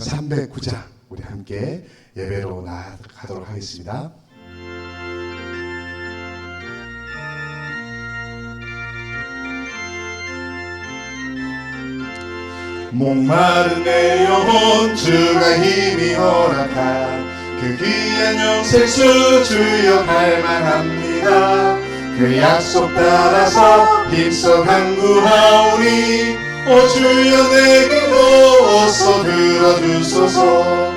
309장 우리 함께 예배로 나아가도록 하겠습니다. 목마른 내 영혼 주가 힘이 허락한 그 귀한 영생수 주여 갈망합니다. 그 약속 따라서 힘써 간구하오니 오 주여 내 기도 어서 들어주소서.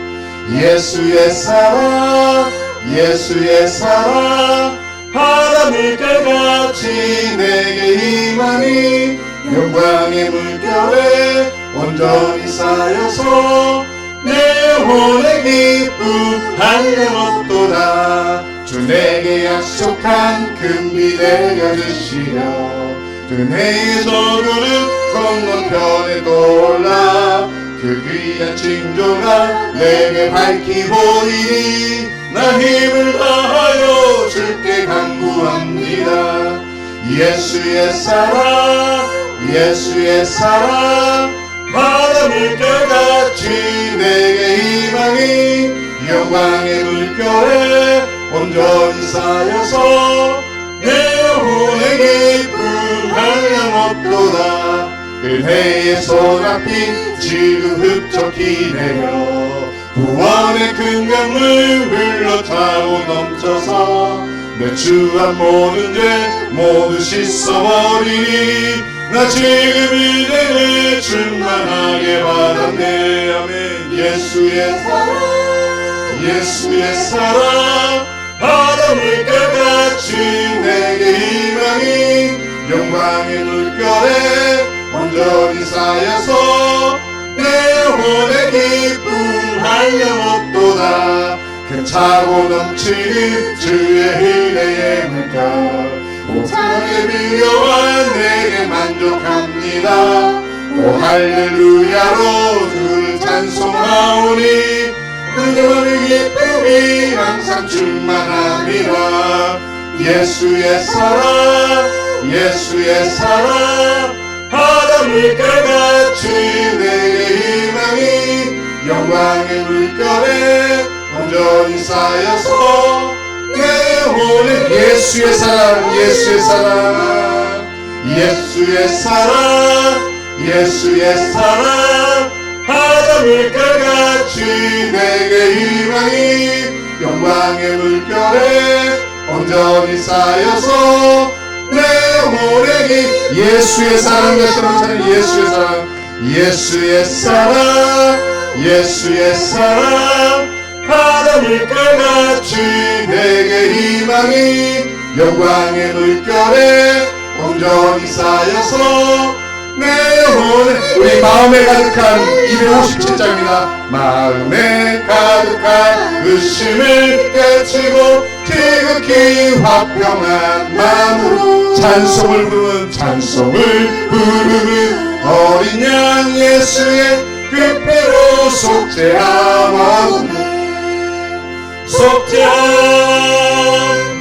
예수의 사랑 예수의 사랑 바닷물결같이 내게 임하니 영광의 물결에 온전히 쌓여서 내 영혼의 기쁨 한량없도다. 주 내게 약속한 금비 내려주시려 은혜의 저주를 건너편에 떠올라 그 귀한 징조가 내게 밝히 보이니 나 힘을 다하여 주께 간구합니다. 예수의 사랑 예수의 사랑 바닷물결같이 내게 임하니 영광의 물결에 온전히 쌓여서 내 영혼의 기쁨 한량없도다. 은혜의 소낙비 지금 흡족히 내려 구원의 큰 강물 흘러차고 넘쳐서 내 주한 모든 죄 모두 씻어버리니 나 지금 이제는 충만하게 받았네. 아멘. 예수의 사랑 예수의 사랑 바닷물결같이 내게 임하니 영광의 물결에 온전히 쌓여서 내 영혼의 기쁨 한량없도다. 그 차고 넘치는 주의 은혜의 물결 오창에 비려와 내게 만족합니다. 오 할렐루야로 주를 찬송하오니 그녀의 기쁨이 항상 충만합니다. 예수의 사랑 예수의 사랑 바닷물결같이 내게 임하니 영광의 물결에 온전히 쌓여서 내 영혼의 예수의 사랑 예수의 사랑 예수의 사랑 예수의 사랑 바닷물결같이 내게 임하니 영광의 물결에 온전히 쌓여서 내 영혼의 예수의 사랑 예수의 사랑 예수의 사랑 예수의 사랑 바닷물결같이 내게 임하니 영광의 물결에 온전히 쌓여서 내 영혼에 우리 마음에 가득한 257장입니다. 마음에 가득한 의심을 깨치고 지극히 화평한 마음으로 찬송을 부르는 어린 양 예수의 그 피로 속죄함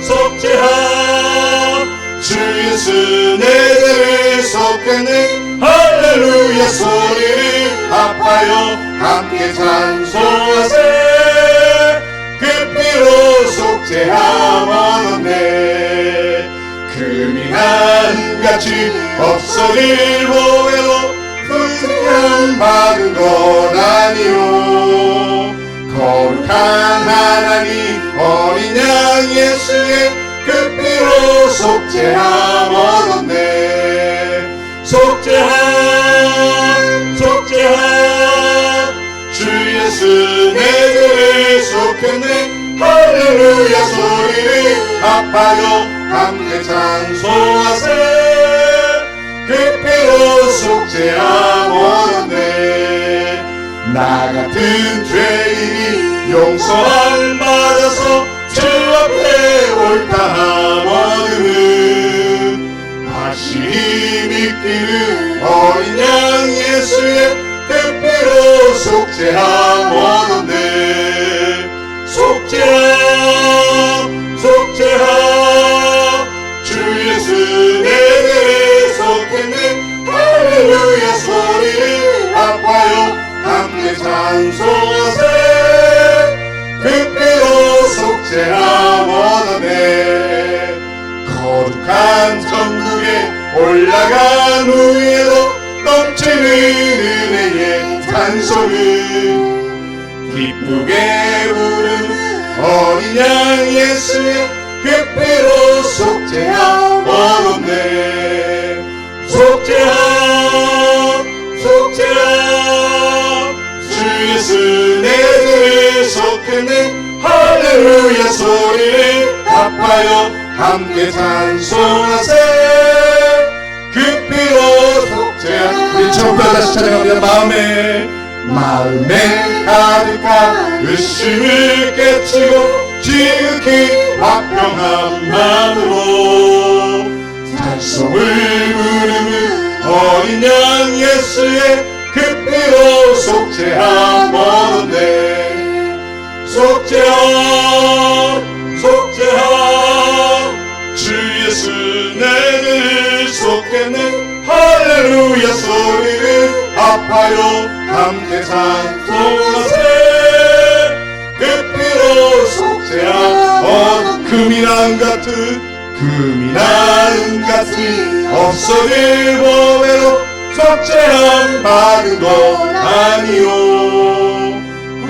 속죄함 주 예수 내 죄를 속했네. 할렐루야 소리를 합하여 함께 찬송하세. 그 피로 속죄함 얻었네. 금이 한같이 없어질 보배로 흠양 받은 것 아니오. 거룩한 하나님 어린 양 예수의 그 피로 속죄함 얻었네. 속죄함 주 예수 내 죄를 속했네. 할렐루야 소리를 합하여 함께 찬송하세. 그 피로 속죄함 얻었네. 나 같은 죄인이 용서함 받아서 주 앞에 옳다함 얻으는 확실히 믿기는 어린 양 예수의 그 피로 속죄함 얻었네. 속죄함 주 예수 내 죄를 속했네. 할렐루야 소리를 합하여 함께 함께 찬송하세 그 피로 속죄함 얻었네 거룩한 천국에 올라간 후에도 넘치는 은혜의 찬송을 기쁘게 부르는 어린 양 예수의 그 피로 속죄함 얻었네 속죄함 속죄함 주 예수 내 죄를 속했네 할렐루야 소리를 합하여 함께 찬송하세 그 피로 속죄함 우리 처음부터 다시 찬양합니다 마음에 가득한 의심을 깨치고 지극히 화평한 마음으로 찬송을 부르는 어린 양 예수의 그 피로 속죄함 얻었네 속죄함 속죄함 주 예수 내 죄를 속했네 할렐루야 소리를 합하여 함께 찬송하세 그 피로 속죄함 금이랑 같이 없어질 법에도 속죄함 받은 것 아니요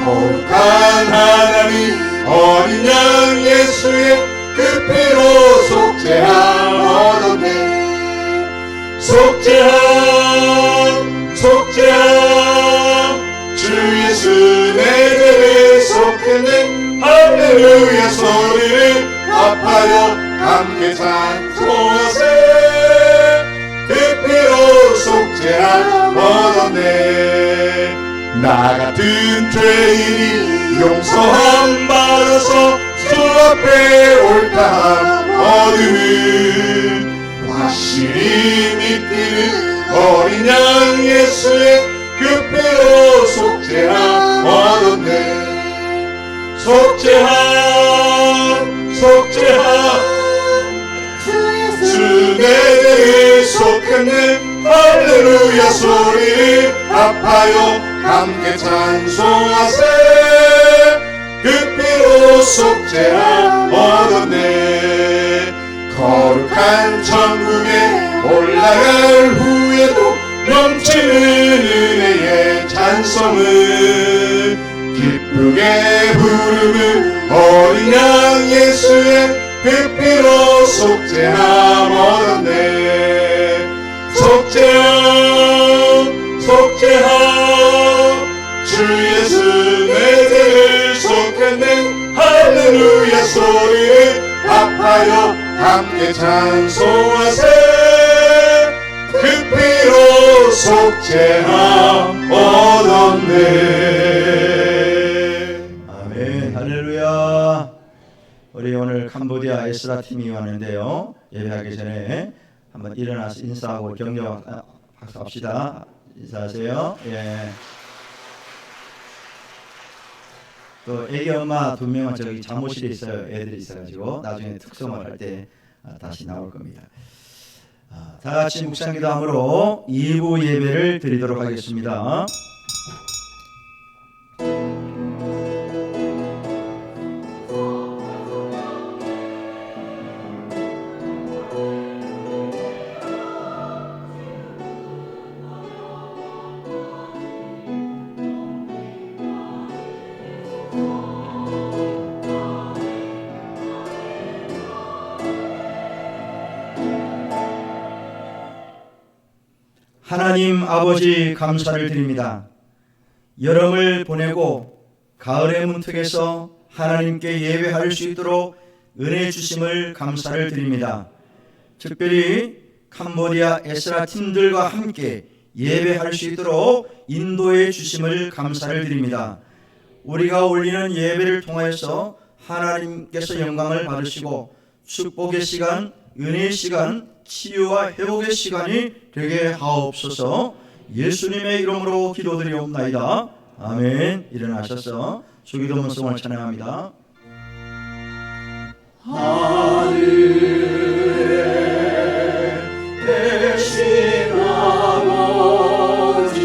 거룩한 하나님 어린 양 예수의 그 피로 속죄함 얻었네 속죄함 속죄함 주 예수 내 죄를 속했네 할렐루야 소리를 합하여 함께 찬송하세 그 피로 속죄함 얻었네 나 같은 죄인이 용서함 받아서 주 앞에 옳다함 얻음은 확실히 믿기는 어린 양 예수의 그 피로 속죄함 얻었네 속죄함 속죄함 주 내 죄를 속했네 할렐루야 소리를 합하여 함께 찬송하세 그 피로 속죄함 얻었네 거룩한 천국에 올라갈 후에도 넘치는 은혜의 찬송을 기쁘게 부르는 어린 양 예수의 그 피로 속죄함 얻었네 속죄함 속죄함 주 예수 내 죄를 속했네 할렐루야 소리를 합하여 함께 찬송하세 그 피로 속죄함 얻었네 아멘 할렐루야 우리 오늘 캄보디아 에스라 팀이 왔는데요 예배하기 전에 한번 일어나서 인사하고 격려 합시다 인사하세요 예. 또 애기 엄마 2명은 저기 잠옷실에 있어요 애들이 있어가지고 나중에 특성을 할 때 다시 나올 겁니다 다 같이 묵상기도함으로 2부 예배를 드리도록 하겠습니다. 하나님 아버지 감사를 드립니다. 여름을 보내고 가을의 문턱에서 하나님께 예배할 수 있도록 은혜 주심을 감사를 드립니다. 특별히 캄보디아 에스라 팀들과 함께 예배할 수 있도록 인도해 주심을 감사를 드립니다. 우리가 올리는 예배를 통하여서 하나님께서 영광을 받으시고 축복의 시간, 은혜의 시간, 치유와 회복의 시간이 되게 하옵소서. 예수님의 이름으로 기도드리옵나이다. 아멘. 일어나셔서 주기도 문성을 찬양합니다. 하늘에 계신 아버지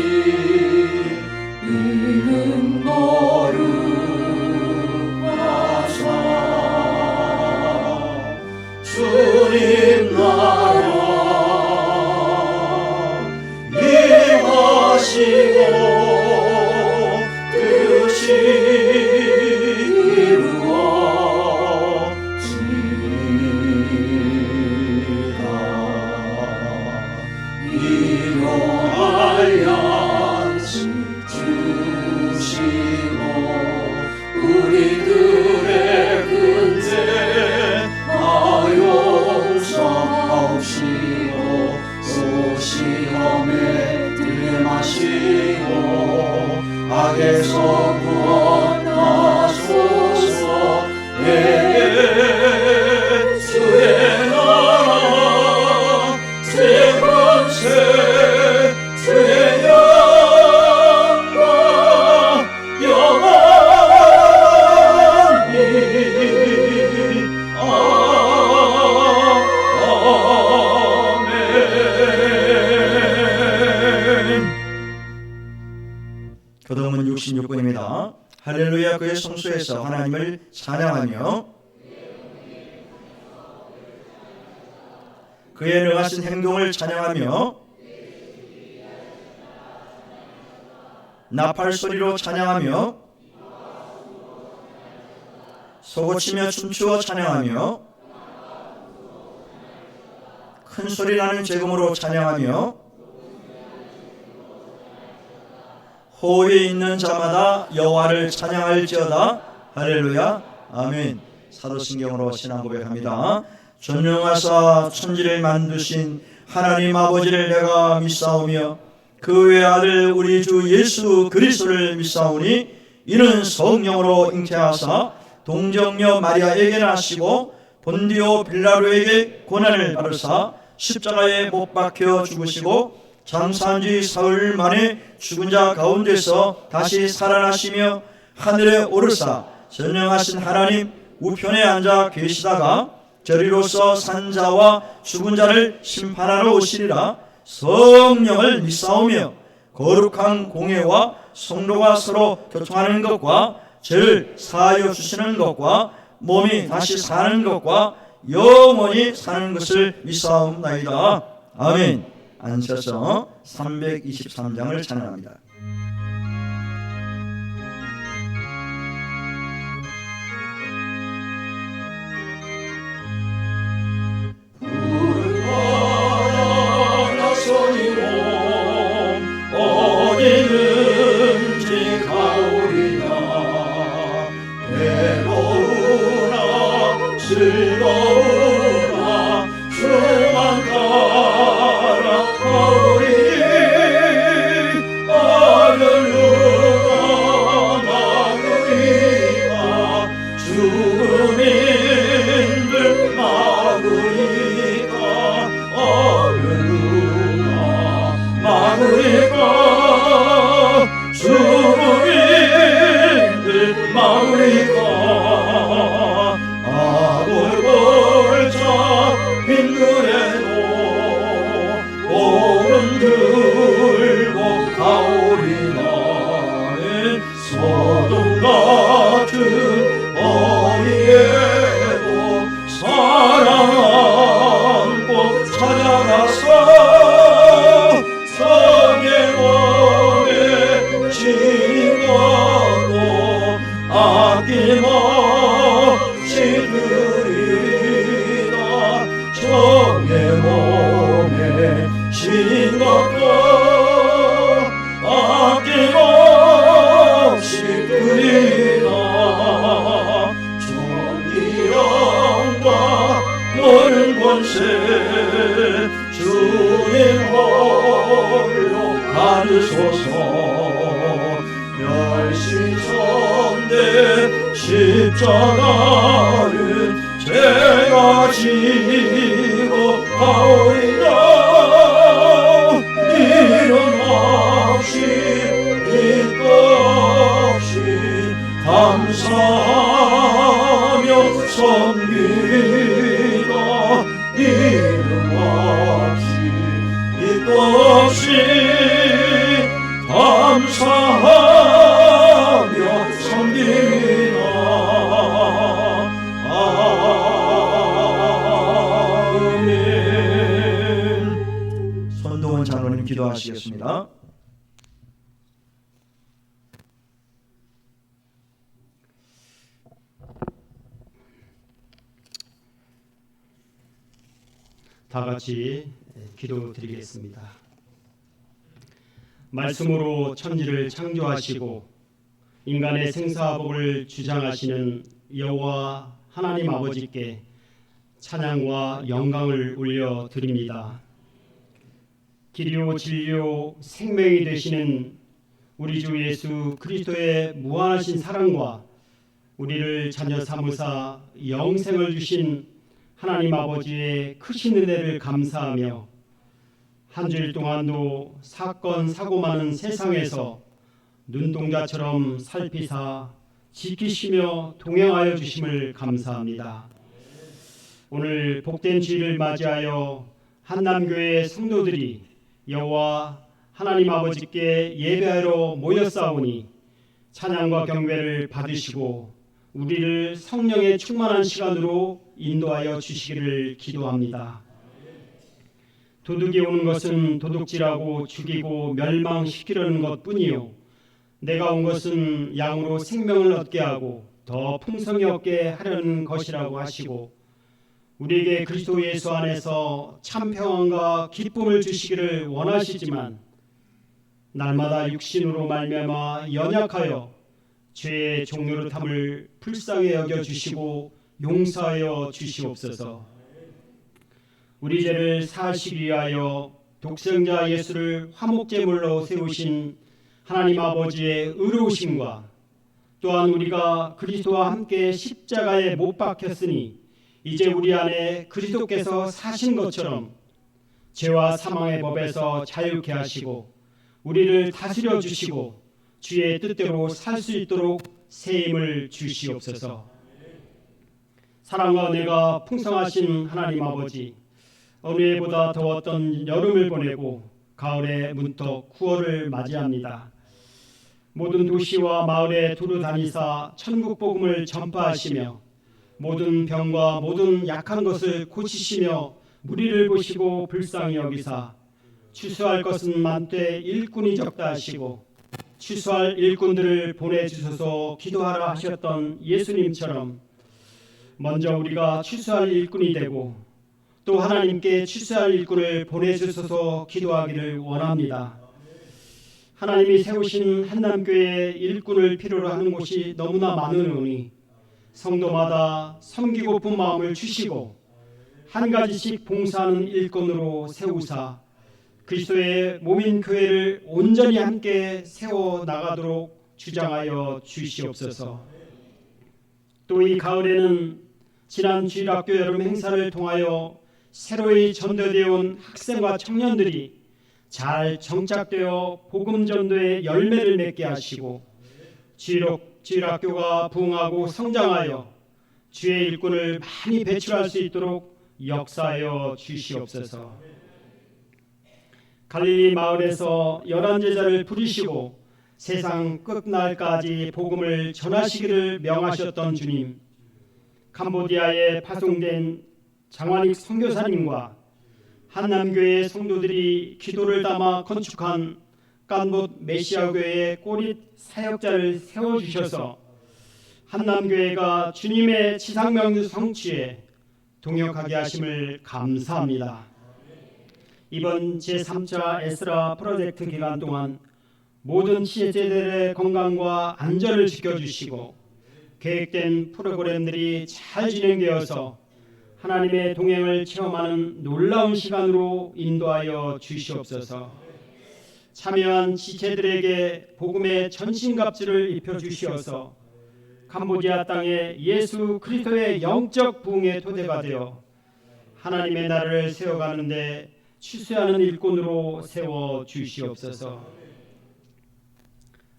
16번입니다. 할렐루야 그의 성소에서 하나님을 찬양하며 그의 능하신 행동을 찬양하며 나팔 소리로 찬양하며 소고치며 춤추어 찬양하며 큰 소리 나는 제금으로 찬양하며 호에 있는 자마다 여호와를 찬양할지어다. 할렐루야 아멘. 사도신경으로 신앙 고백합니다. 전능하사 천지를 만드신 하나님 아버지를 내가 믿사오며 그 외 아들 우리 주 예수 그리스도를 믿사오니 이는 성령으로 잉태하사 동정녀 마리아에게 나시고 본디오 빌라도에게 고난을 받으사 십자가에 못 박혀 죽으시고 장사한 지 사흘 만에 죽은 자 가운데서 다시 살아나시며 하늘에 오르사 전능하신 하나님 우편에 앉아 계시다가 저리로서 산 자와 죽은 자를 심판하러 오시리라. 성령을 믿사오며 거룩한 공회와 성도가 서로 교통하는 것과 죄를 사하여 주시는 것과 몸이 다시 사는 것과 영원히 사는 것을 믿사옵나이다. 아멘. 앉으셔서 323장을 찬양합니다. 어디든지 가오리나 외로우나 즐거우나 주만 따라 가오리니 할렐루야 막으리까 죽음인 들 막으리까 할렐루야 막으리까 죽음인들 막으리까 아골골자 빈들에도 오른 들고 가오리나는 소돔 같은 어리에도 사랑 안고 찾아가서 성경원에 신과도 아낌없이 드리리다. 정의 몸에 신과도 아낌없이 드리리다. 정의영과 모든 권세 주님 홀로 받으소서. 멸시천대 십자가를 제가 지고 가오리라. 이름 없이 빛도 없이 감사하며 섬기다. 이름 없이 빛도 없이 감사하며 섬기다. 아멘. 손동원 장로님 기도하시겠습니다. 다 같이 기도드리겠습니다. 말씀으로 천지를 창조하시고 인간의 생사복을 주장하시는 여호와 하나님 아버지께 찬양과 영광을 올려드립니다. 길이요 진리요 생명이 되시는 우리 주 예수 그리스도의 무한하신 사랑과 우리를 자녀 삼으사 영생을 주신 하나님 아버지의 크신 은혜를 감사하며 한 주일 동안도 사건 사고 많은 세상에서 눈동자처럼 살피사 지키시며 동행하여 주심을 감사합니다. 오늘 복된 주일을 맞이하여 한남교회 성도들이 여호와 하나님 아버지께 예배하러 모였사오니 찬양과 경배를 받으시고 우리를 성령의 충만한 시간으로 인도하여 주시기를 기도합니다. 도둑이 오는 것은 도둑질하고 죽이고 멸망시키려는 것뿐이요 내가 온 것은 양으로 생명을 얻게 하고 더 풍성히 얻게 하려는 것이라고 하시고 우리에게 그리스도 예수 안에서 참 평안과 기쁨을 주시기를 원하시지만 날마다 육신으로 말미암아 연약하여 죄의 종노릇함을 불쌍히 여겨 주시고 용서하여 주시옵소서. 우리 죄를 사하시기 위하여 독생자 예수를 화목제물로 세우신 하나님 아버지의 의로우심과 또한 우리가 그리스도와 함께 십자가에 못 박혔으니 이제 우리 안에 그리스도께서 사신 것처럼 죄와 사망의 법에서 자유케 하시고 우리를 다스려 주시고 주의 뜻대로 살 수 있도록 새 힘을 주시옵소서. 사랑과 은혜가 풍성하신 하나님 아버지, 어느 해보다 더웠던 여름을 보내고 가을에 문턱 9월을 맞이합니다. 모든 도시와 마을에 두루 다니사 천국 복음을 전파하시며 모든 병과 모든 약한 것을 고치시며 무리를 보시고 불쌍히 여기사 추수할 것은 많되 일꾼이 적다 하시고 추수할 일꾼들을 보내주소서 기도하라 하셨던 예수님처럼 먼저 우리가 추수할 일꾼이 되고 또 하나님께 추수할 일꾼을 보내주소서 기도하기를 원합니다. 하나님이 세우신 한남교회에 일꾼을 필요로 하는 곳이 너무나 많으니 성도마다 섬기고픈 마음을 주시고 한 가지씩 봉사하는 일꾼으로 세우사 그리스도의 몸인 교회를 온전히 함께 세워 나가도록 주장하여 주시옵소서. 또 이 가을에는 지난 주일학교 여름 행사를 통하여 새로이 전도되어 온 학생과 청년들이 잘 정착되어 복음 전도의 열매를 맺게 하시고 주일학교가 부흥하고 성장하여 주의 일꾼을 많이 배출할 수 있도록 역사하여 주시옵소서. 갈릴리 마을에서 11제자를 부르시고 세상 끝날까지 복음을 전하시기를 명하셨던 주님, 캄보디아에 파송된 장완익 선교사님과 한남교회 성도들이 기도를 담아 건축한 깐봇 메시아교회의 꼬릿 사역자를 세워주셔서 한남교회가 주님의 지상명 성취에 동역하게 하심을 감사합니다. 이번 제3차 에스라 프로젝트 기간 동안 모든 시제자들의 건강과 안전을 지켜주시고 계획된 프로그램들이 잘 진행되어서 하나님의 동행을 체험하는 놀라운 시간으로 인도하여 주시옵소서. 참여한 지체들에게 복음의 전신갑주를 입혀주시어서 캄보디아 땅에 예수 그리스도의 영적 부흥의 토대가 되어 하나님의 나라를 세워가는데 추수하는 일꾼으로 세워 주시옵소서.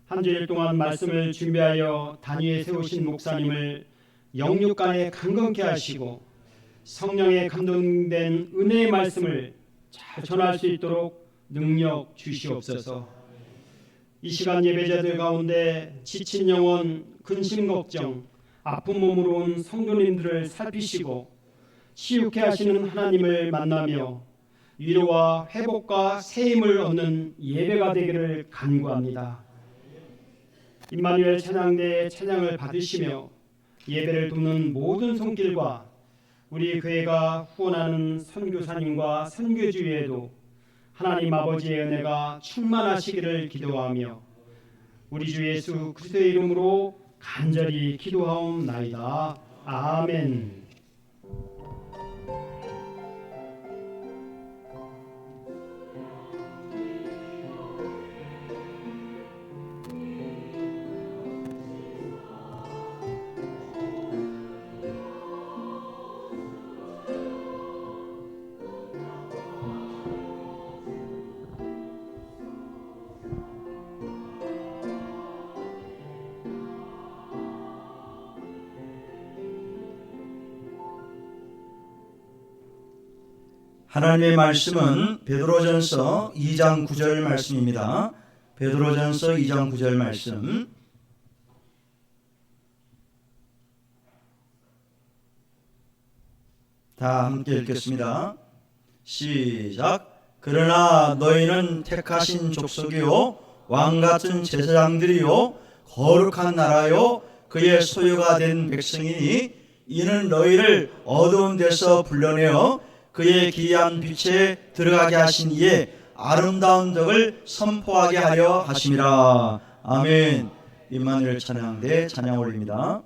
한 주일 동안 말씀을 준비하여 단위에 세우신 목사님을 영육간에 강건케 하시고 성령에 감동된 은혜의 말씀을 잘 전할 수 있도록 능력 주시옵소서. 이 시간 예배자들 가운데 지친 영혼, 근심 걱정, 아픈 몸으로 온 성도님들을 살피시고 치유케 하시는 하나님을 만나며 위로와 회복과 새 힘을 얻는 예배가 되기를 간구합니다. 임마누엘 찬양대의 찬양을 받으시며 예배를 돕는 모든 손길과 우리 교회가 후원하는 선교사님과 선교주 외에도 하나님 아버지의 은혜가 충만하시기를 기도하며 우리 주 예수 그리스도의 이름으로 간절히 기도하옵나이다. 아멘. 하나님의 말씀은 베드로전서 2장 9절 말씀입니다. 베드로전서 2장 9절 말씀 다 함께 읽겠습니다. 시작. 그러나 너희는 택하신 족속이요 왕같은 제사장들이요 거룩한 나라요 그의 소유가 된 백성이니 이는 너희를 어두운 데서 불러내어 그의 기이한 빛에 들어가게 하신 이의 아름다운 덕을 선포하게 하려 하심이라. 아멘. 임마누엘 찬양대 찬양 올립니다.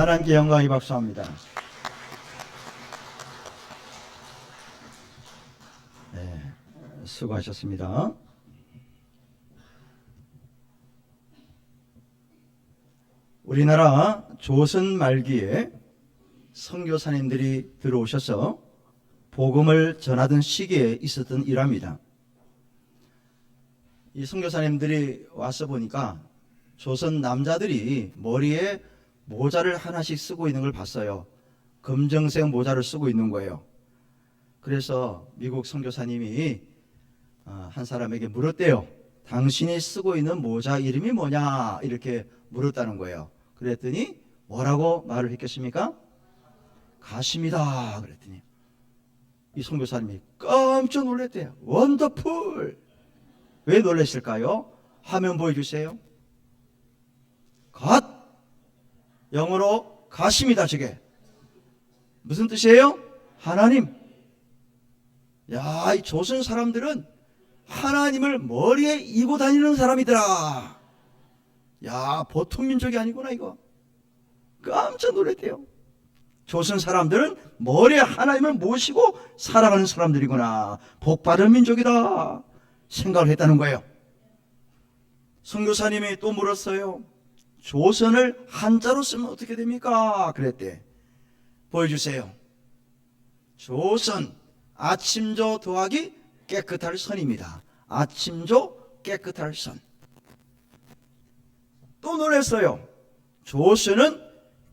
하나님께 영광이 박수합니다. 네, 수고하셨습니다. 우리나라 조선 말기에 선교사님들이 들어오셔서 복음을 전하던 시기에 있었던 일합니다. 이 선교사님들이 와서 보니까 조선 남자들이 머리에 모자를 하나씩 쓰고 있는 걸 봤어요. 검정색 모자를 쓰고 있는 거예요. 그래서 미국 선교사님이 한 사람에게 물었대요. 당신이 쓰고 있는 모자 이름이 뭐냐? 이렇게 물었다는 거예요. 그랬더니 뭐라고 말을 했겠습니까? 가십니다. 그랬더니 이 선교사님이 깜짝 놀랐대요. 원더풀! 왜 놀랐을까요? 화면 보여주세요. 갓! 영어로 가십니다. 저게 무슨 뜻이에요? 하나님. 야, 이 조선 사람들은 하나님을 머리에 이고 다니는 사람이더라. 야, 보통 민족이 아니구나 이거. 깜짝 놀랐대요. 조선 사람들은 머리에 하나님을 모시고 살아가는 사람들이구나. 복받은 민족이다 생각을 했다는 거예요. 선교사님이 또 물었어요. 조선을 한자로 쓰면 어떻게 됩니까? 그랬대. 보여주세요. 조선, 아침조 더하기 깨끗할 선입니다. 아침조 깨끗할 선. 또 놀랐어요. 조선은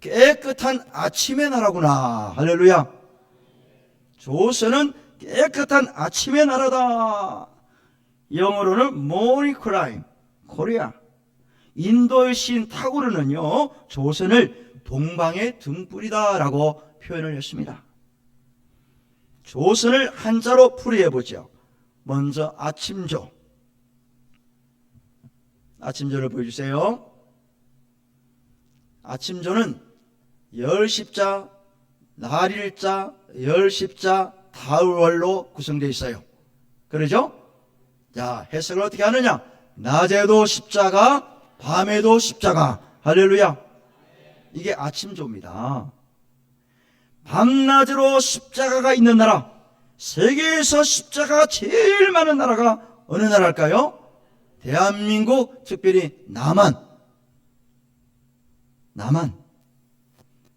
깨끗한 아침의 나라구나. 할렐루야. 조선은 깨끗한 아침의 나라다. 영어로는 Morning Crime, 코리아. 인도의 시인 타고르는요, 조선을 동방의 등불이다 라고 표현을 했습니다. 조선을 한자로 풀이해보죠. 먼저 아침조. 아침조를 보여주세요. 아침조는 열십자, 날일자, 열십자, 다월로 구성되어 있어요. 그러죠? 자, 해석을 어떻게 하느냐? 낮에도 십자가, 밤에도 십자가. 할렐루야. 이게 아침조입니다. 밤낮으로 십자가가 있는 나라, 세계에서 십자가가 제일 많은 나라가 어느 나라일까요? 대한민국, 특별히 남한.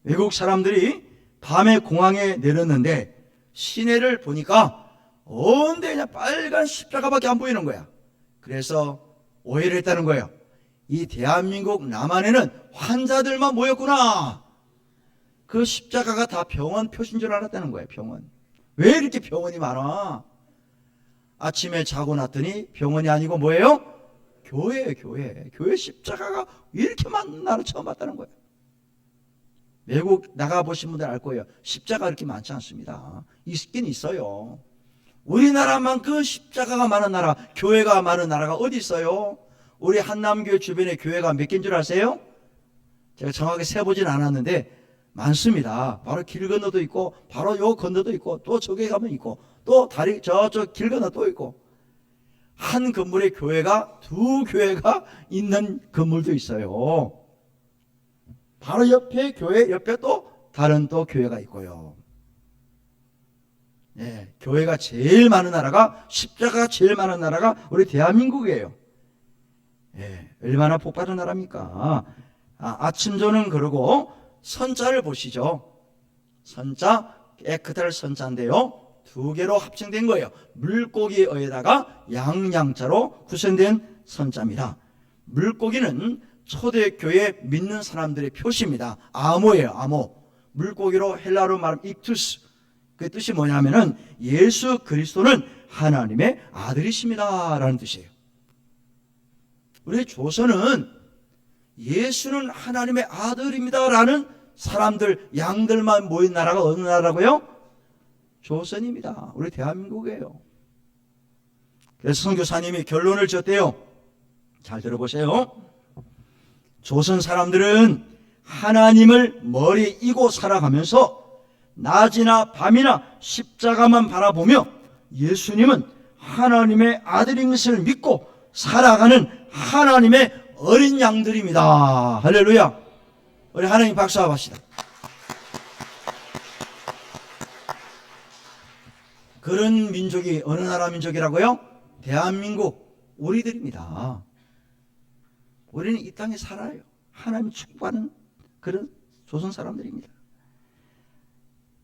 외국 사람들이 밤에 공항에 내렸는데 시내를 보니까 온데 그냥 빨간 십자가밖에 안 보이는 거야. 그래서 오해를 했다는 거예요. 이 대한민국 남한에는 환자들만 모였구나. 그 십자가가 다 병원 표시인 줄 알았다는 거예요. 병원. 왜 이렇게 병원이 많아? 아침에 자고 났더니 병원이 아니고 뭐예요? 교회예요. 교회 십자가가 이렇게 많은 나라 처음 봤다는 거예요. 외국 나가보신 분들 알 거예요. 십자가 이렇게 많지 않습니다. 있긴 있어요. 우리나라만큼 십자가가 많은 나라, 교회가 많은 나라가 어디 있어요? 우리 한남교회 주변에 교회가 몇 개인 줄 아세요? 제가 정확하게 세보진 않았는데 많습니다. 바로 길 건너도 있고, 바로 요 건너도 있고, 또 저기 가면 있고, 또 다리 저쪽 길 건너 또 있고, 한 건물에 교회가 두 교회가 있는 건물도 있어요. 바로 옆에 교회 옆에 또 다른 또 교회가 있고요. 예, 교회가 제일 많은 나라가, 십자가가 제일 많은 나라가 우리 대한민국이에요. 예, 얼마나 복받은 나라입니까? 아침조는 그러고 선자를 보시죠. 선자, 깨끗할 선자인데요, 두 개로 합성된 거예요. 물고기에다가 양양자로 구성된 선자입니다. 물고기는 초대교회 믿는 사람들의 표시입니다. 암호예요. 암호. 물고기로 헬라어로 말하면 익투스. 그 뜻이 뭐냐면은 예수 그리스도는 하나님의 아들이십니다 라는 뜻이에요. 우리 조선은 예수는 하나님의 아들입니다 라는 사람들, 양들만 모인 나라가 어느 나라고요? 조선입니다. 우리 대한민국이에요. 그래서 선교사님이 결론을 지었대요. 잘 들어보세요. 조선 사람들은 하나님을 머리에 이고 살아가면서 낮이나 밤이나 십자가만 바라보며 예수님은 하나님의 아들인 것을 믿고 살아가는 하나님의 어린 양들입니다. 할렐루야. 우리 하나님 박수 한번 합시다. 그런 민족이 어느 나라 민족이라고요? 대한민국, 우리들입니다. 우리는 이 땅에 살아요. 하나님이 축복하는 그런 조선 사람들입니다.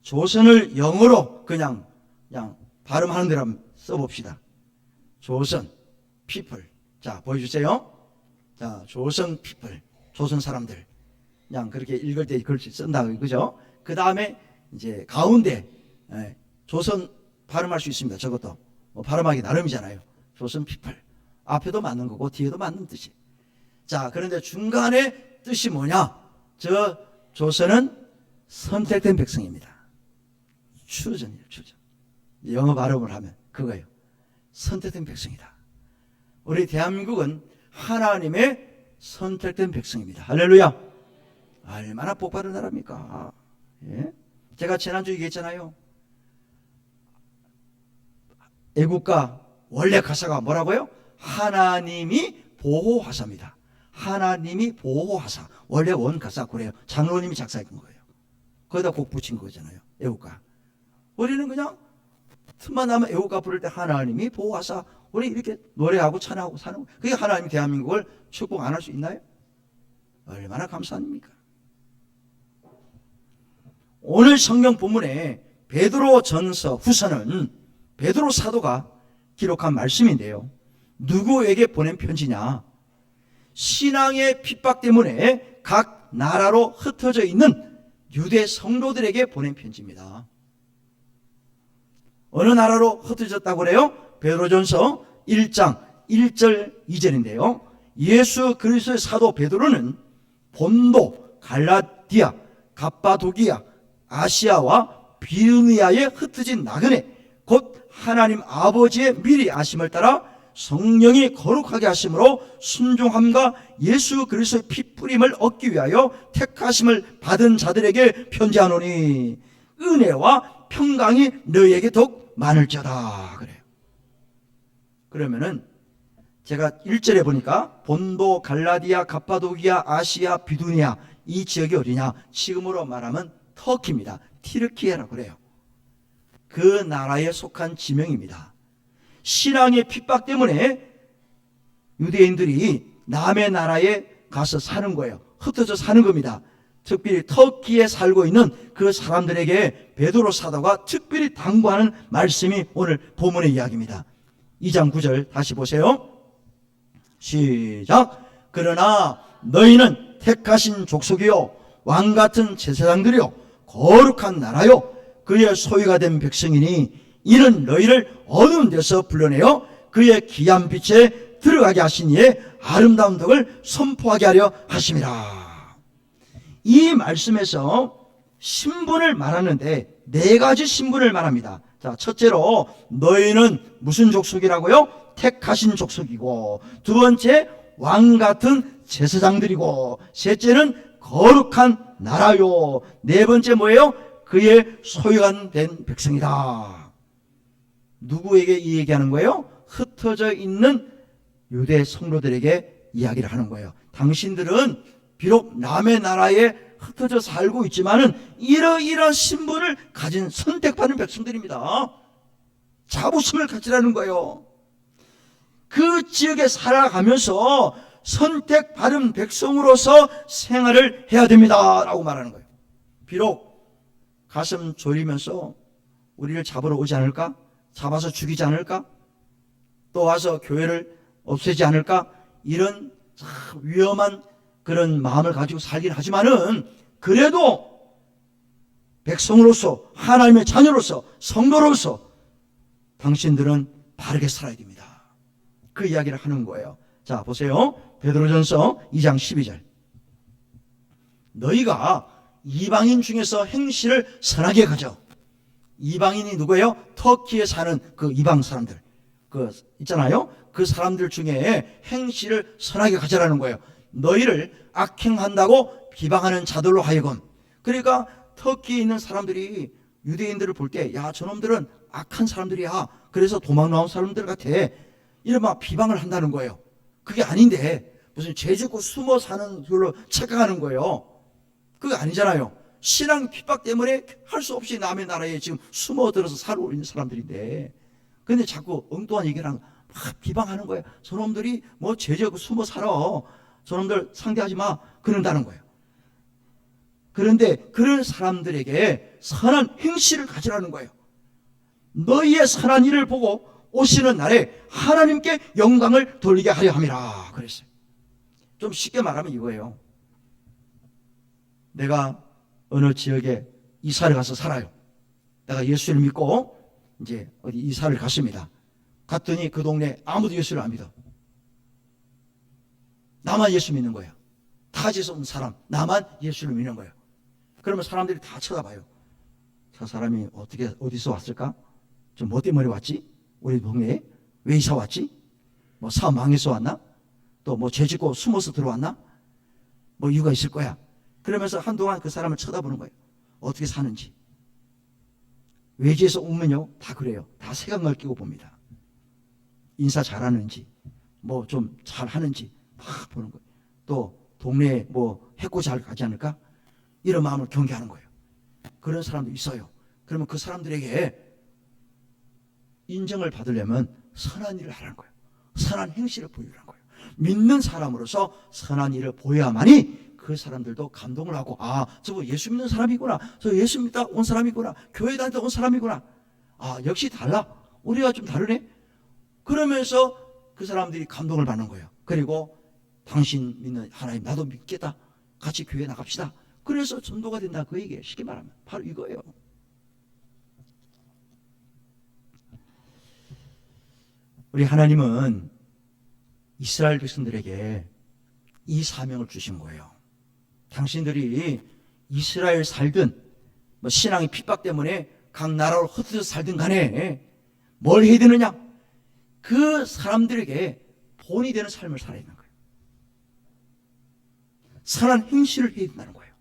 조선을 영어로 그냥 발음하는 대로 한번 써봅시다. 조선, people. 자, 보여주세요. 자, 조선 people, 조선 사람들. 그냥 그렇게 읽을 때 글씨 쓴다, 그죠? 그 다음에 이제 가운데 조선 발음할 수 있습니다. 저것도 발음하기 나름이잖아요. 조선 people. 앞에도 맞는 거고 뒤에도 맞는 뜻이. 자, 그런데 중간에 뜻이 뭐냐? 저 조선은 선택된 백성입니다. chosen이에요, chosen. 영어 발음을 하면 그거예요. 선택된 백성이다. 우리 대한민국은 하나님의 선택된 백성입니다. 할렐루야. 얼마나 복받은 나라입니까? 예? 제가 지난주에 얘기했잖아요. 애국가 원래 가사가 뭐라고요? 하나님이 보호하사입니다. 하나님이 보호하사. 원래 원 가사 그래요. 장로님이 작사한 거예요. 거기다 곡 붙인 거잖아요. 애국가. 우리는 그냥 틈만 나면 애국가 부를 때 하나님이 보호하사 우리 이렇게 노래하고 찬양하고 사는 거예요. 그게 하나님이 대한민국을 축복 안 할 수 있나요? 얼마나 감사합니까? 오늘 성경 본문에 베드로 전서 후서는 베드로 사도가 기록한 말씀인데요. 누구에게 보낸 편지냐? 신앙의 핍박 때문에 각 나라로 흩어져 있는 유대 성도들에게 보낸 편지입니다. 어느 나라로 흩어졌다고 그래요? 베드로전서 1장 1절 2절인데요. 예수 그리스도의 사도 베드로는 본도, 갈라디아, 갑바도기아, 아시아와 비두니아에 흩어진 나그네, 곧 하나님 아버지의 미리 아심을 따라 성령이 거룩하게 하심으로 순종함과 예수 그리스도의 핏뿌림을 얻기 위하여 택하심을 받은 자들에게 편지하노니 은혜와 평강이 너희에게 더욱 많을지어다. 그래요. 그러면은 제가 1절에 보니까 본도, 갈라디아, 갑바도기아, 아시아, 비두니아, 이 지역이 어디냐? 지금으로 말하면 터키입니다. 티르키예라고 그래요. 그 나라에 속한 지명입니다. 신앙의 핍박 때문에 유대인들이 남의 나라에 가서 사는 거예요. 흩어져 사는 겁니다. 특별히 터키에 살고 있는 그 사람들에게 베드로 사도가 특별히 당부하는 말씀이 오늘 본문의 이야기입니다. 2장 9절 다시 보세요. 시작. 그러나 너희는 택하신 족속이요 왕같은 제사장들이요 거룩한 나라요 그의 소유가 된 백성이니 이는 너희를 어두운 데서 불러내어 그의 귀한 빛에 들어가게 하신 이의 아름다운 덕을 선포하게 하려 하심이라. 이 말씀에서 신분을 말하는데 네 가지 신분을 말합니다. 자, 첫째로 너희는 무슨 족속이라고요? 택하신 족속이고, 두 번째 왕같은 제사장들이고, 셋째는 거룩한 나라요, 네 번째 뭐예요? 그의 소유가 된 백성이다. 누구에게 이 얘기하는 거예요? 흩어져 있는 유대 성도들에게 이야기를 하는 거예요. 당신들은 비록 남의 나라에 흩어져 살고 있지만은 이러이러한 신분을 가진 선택받은 백성들입니다. 자부심을 가지라는 거예요. 그 지역에 살아가면서 선택받은 백성으로서 생활을 해야 됩니다 라고 말하는 거예요. 비록 가슴 졸이면서 우리를 잡으러 오지 않을까? 잡아서 죽이지 않을까? 또 와서 교회를 없애지 않을까? 이런 위험한 그런 마음을 가지고 살긴 하지만은 그래도 백성으로서, 하나님의 자녀로서, 성도로서 당신들은 바르게 살아야 됩니다. 그 이야기를 하는 거예요. 자, 보세요. 베드로전서 2장 12절. 너희가 이방인 중에서 행실을 선하게 가져. 이방인이 누구예요? 터키에 사는 그 이방 사람들. 그 있잖아요. 그 사람들 중에 행실을 선하게 가져라는 거예요. 너희를 악행한다고 비방하는 자들로 하여금. 그러니까 터키에 있는 사람들이 유대인들을 볼 때, 야, 저놈들은 악한 사람들이야. 그래서 도망 나온 사람들 같아. 이런 막 비방을 한다는 거예요. 그게 아닌데 무슨 죄 짓고 숨어 사는 걸로 착각하는 거예요. 그게 아니잖아요. 신앙 핍박 때문에 할 수 없이 남의 나라에 지금 숨어들어서 살고 있는 사람들인데, 근데 자꾸 엉뚱한 얘기를 막 비방하는 거예요. 저놈들이 뭐 죄 짓고 숨어 살아. 저놈들 상대하지 마. 그런다는 거예요. 그런데 그런 사람들에게 선한 행실을 가지라는 거예요. 너희의 선한 일을 보고 오시는 날에 하나님께 영광을 돌리게 하려 함이라 그랬어요. 좀 쉽게 말하면 이거예요. 내가 어느 지역에 이사를 가서 살아요. 내가 예수를 믿고 이제 어디 이사를 갔습니다. 갔더니 그 동네 아무도 예수를 안 믿어. 나만 예수 믿는 거야. 타지에서 온 사람, 나만 예수를 믿는 거예요. 그러면 사람들이 다 쳐다봐요. 저 사람이 어디서 왔을까? 좀 뭐 때문에 왔지? 우리 동네에 왜 이사 왔지? 뭐 사업 망해서 왔나? 또 뭐 죄 짓고 숨어서 들어왔나? 뭐 이유가 있을 거야. 그러면서 한동안 그 사람을 쳐다보는 거예요. 어떻게 사는지. 외지에서 오면요 다 그래요. 다 색안경을 끼고 봅니다. 인사 잘하는지, 뭐 좀 잘하는지 막 보는 거예요. 또 동네에 뭐 해코 잘 가지 않을까? 이런 마음을 경계하는 거예요. 그런 사람도 있어요. 그러면 그 사람들에게 인정을 받으려면 선한 일을 하라는 거예요. 선한 행실을 보이라는 거예요. 믿는 사람으로서 선한 일을 보여야만이 그 사람들도 감동을 하고, 아, 저거 예수 믿는 사람이구나, 저 예수 믿다 온 사람이구나, 교회 다니다 온 사람이구나, 아, 역시 달라, 우리가 좀 다르네, 그러면서 그 사람들이 감동을 받는 거예요. 그리고 당신 믿는 하나님 나도 믿겠다, 같이 교회 나갑시다. 그래서 전도가 된다, 그 얘기예요. 쉽게 말하면 바로 이거예요. 우리 하나님은 이스라엘 백성들에게 이 사명을 주신 거예요. 당신들이 이스라엘 살든 뭐 신앙의 핍박 때문에 각 나라로 흩어져 살든 간에 뭘 해야 되느냐? 그 사람들에게 본이 되는 삶을 살아야 되는 거예요. 선한 행실을 해야 된다는 거예요.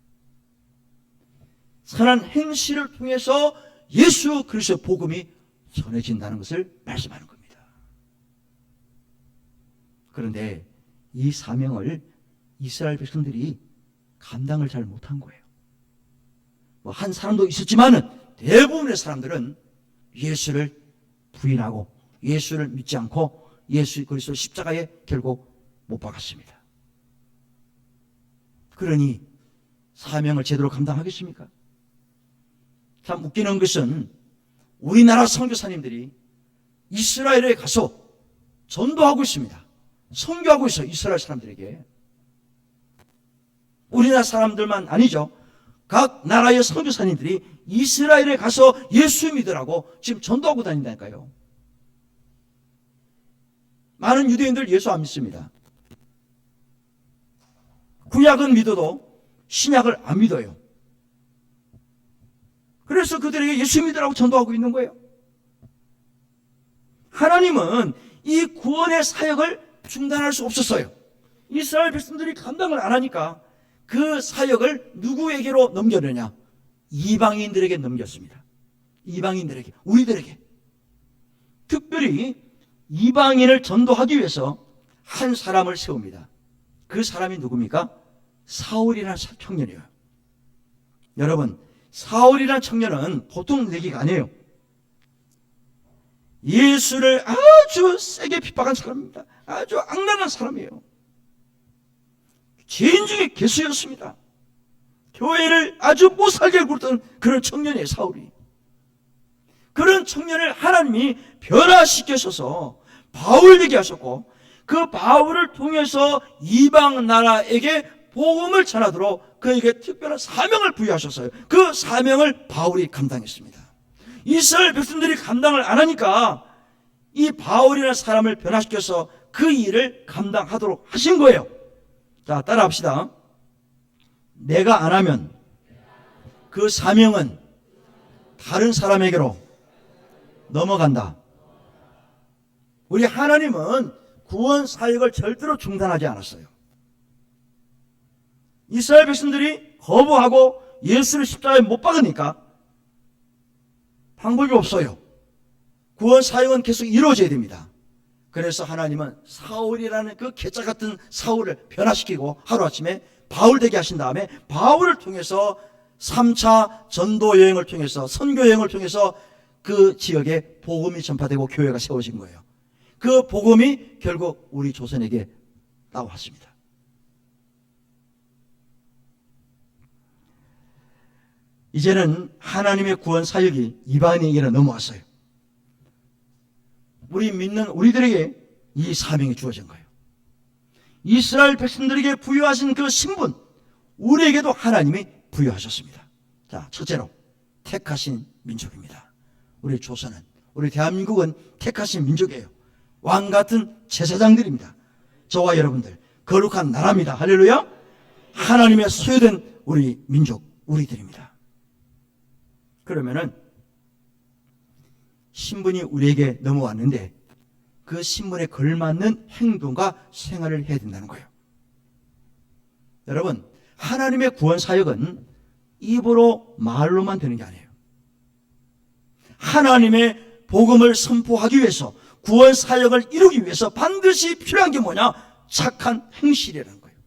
선한 행실을 통해서 예수 그리스도의 복음이 전해진다는 것을 말씀하는 겁니다. 그런데 이 사명을 이스라엘 백성들이 감당을 잘 못한 거예요. 뭐 한 사람도 있었지만은 대부분의 사람들은 예수를 부인하고 예수를 믿지 않고 예수 그리스도 십자가에 결국 못 박았습니다. 그러니 사명을 제대로 감당하겠습니까? 참 웃기는 것은 우리나라 선교사님들이 이스라엘에 가서 전도하고 있습니다. 선교하고 있어요. 이스라엘 사람들에게. 우리나라 사람들만 아니죠. 각 나라의 선교사님들이 이스라엘에 가서 예수 믿으라고 지금 전도하고 다닌다니까요. 많은 유대인들 예수 안 믿습니다. 구약은 믿어도 신약을 안 믿어요. 그래서 그들에게 예수 믿으라고 전도하고 있는 거예요. 하나님은 이 구원의 사역을 중단할 수 없었어요. 이스라엘 백성들이 감당을 안 하니까 그 사역을 누구에게로 넘겼느냐? 이방인들에게 넘겼습니다. 이방인들에게, 우리들에게. 특별히 이방인을 전도하기 위해서 한 사람을 세웁니다. 그 사람이 누굽니까? 사울이라는 청년이에요. 여러분, 사울이라는 청년은 보통 얘기가 아니에요. 예수를 아주 세게 핍박한 사람입니다. 아주 악랄한 사람이에요. 죄인 중에 괴수였습니다. 교회를 아주 못살게 굴던 그런 청년이에요, 사울이. 그런 청년을 하나님이 변화시켜셔서 바울에게 하셨고, 그 바울을 통해서 이방 나라에게 복음을 전하도록 그에게 특별한 사명을 부여하셨어요. 그 사명을 바울이 감당했습니다. 이스라엘 백성들이 감당을 안 하니까 이 바울이라는 사람을 변화시켜서 그 일을 감당하도록 하신 거예요. 자, 따라합시다. 내가 안 하면 그 사명은 다른 사람에게로 넘어간다. 우리 하나님은 구원 사역을 절대로 중단하지 않았어요. 이스라엘 백성들이 거부하고 예수를 십자가에 못 박으니까 방법이 없어요. 구원 사역은 계속 이루어져야 됩니다. 그래서 하나님은 사울이라는 그 괴짜 같은 사울을 변화시키고 하루아침에 바울 되게 하신 다음에 바울을 통해서 3차 전도 여행을 통해서 선교 여행을 통해서 그 지역에 복음이 전파되고 교회가 세워진 거예요. 그 복음이 결국 우리 조선에게 나왔습니다. 이제는 하나님의 구원 사역이 이방인에게는 넘어왔어요. 우리 믿는 우리들에게 이 사명이 주어진 거예요. 이스라엘 백성들에게 부여하신 그 신분, 우리에게도 하나님이 부여하셨습니다. 자, 첫째로 택하신 민족입니다. 우리 조선은, 우리 대한민국은 택하신 민족이에요. 왕 같은 제사장들입니다. 저와 여러분들 거룩한 나라입니다. 할렐루야. 하나님의 소유된 우리 민족, 우리들입니다. 그러면은 신분이 우리에게 넘어왔는데 그 신분에 걸맞는 행동과 생활을 해야 된다는 거예요. 여러분, 하나님의 구원 사역은 입으로 말로만 되는 게 아니에요. 하나님의 복음을 선포하기 위해서, 구원 사역을 이루기 위해서 반드시 필요한 게 뭐냐? 착한 행실이라는 거예요.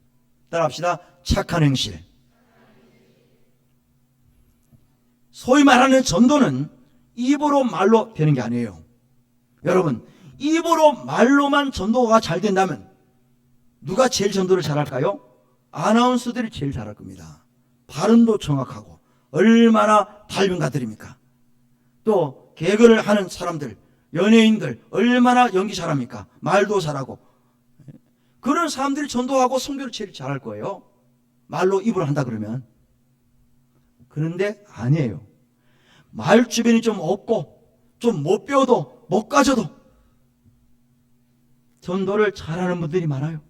따라합시다. 착한 행실. 소위 말하는 전도는 입으로 말로 되는 게 아니에요. 여러분, 입으로 말로만 전도가 잘 된다면 누가 제일 전도를 잘할까요? 아나운서들이 제일 잘할 겁니다. 발음도 정확하고 얼마나 발명가들입니까? 또 개그를 하는 사람들, 연예인들 얼마나 연기 잘합니까? 말도 잘하고. 그런 사람들이 전도하고 선교를 제일 잘할 거예요. 말로 입으로 한다 그러면. 그런데 아니에요. 말 주변이 좀 없고 좀 못 배워도 못 가져도 전도를 잘하는 분들이 많아요.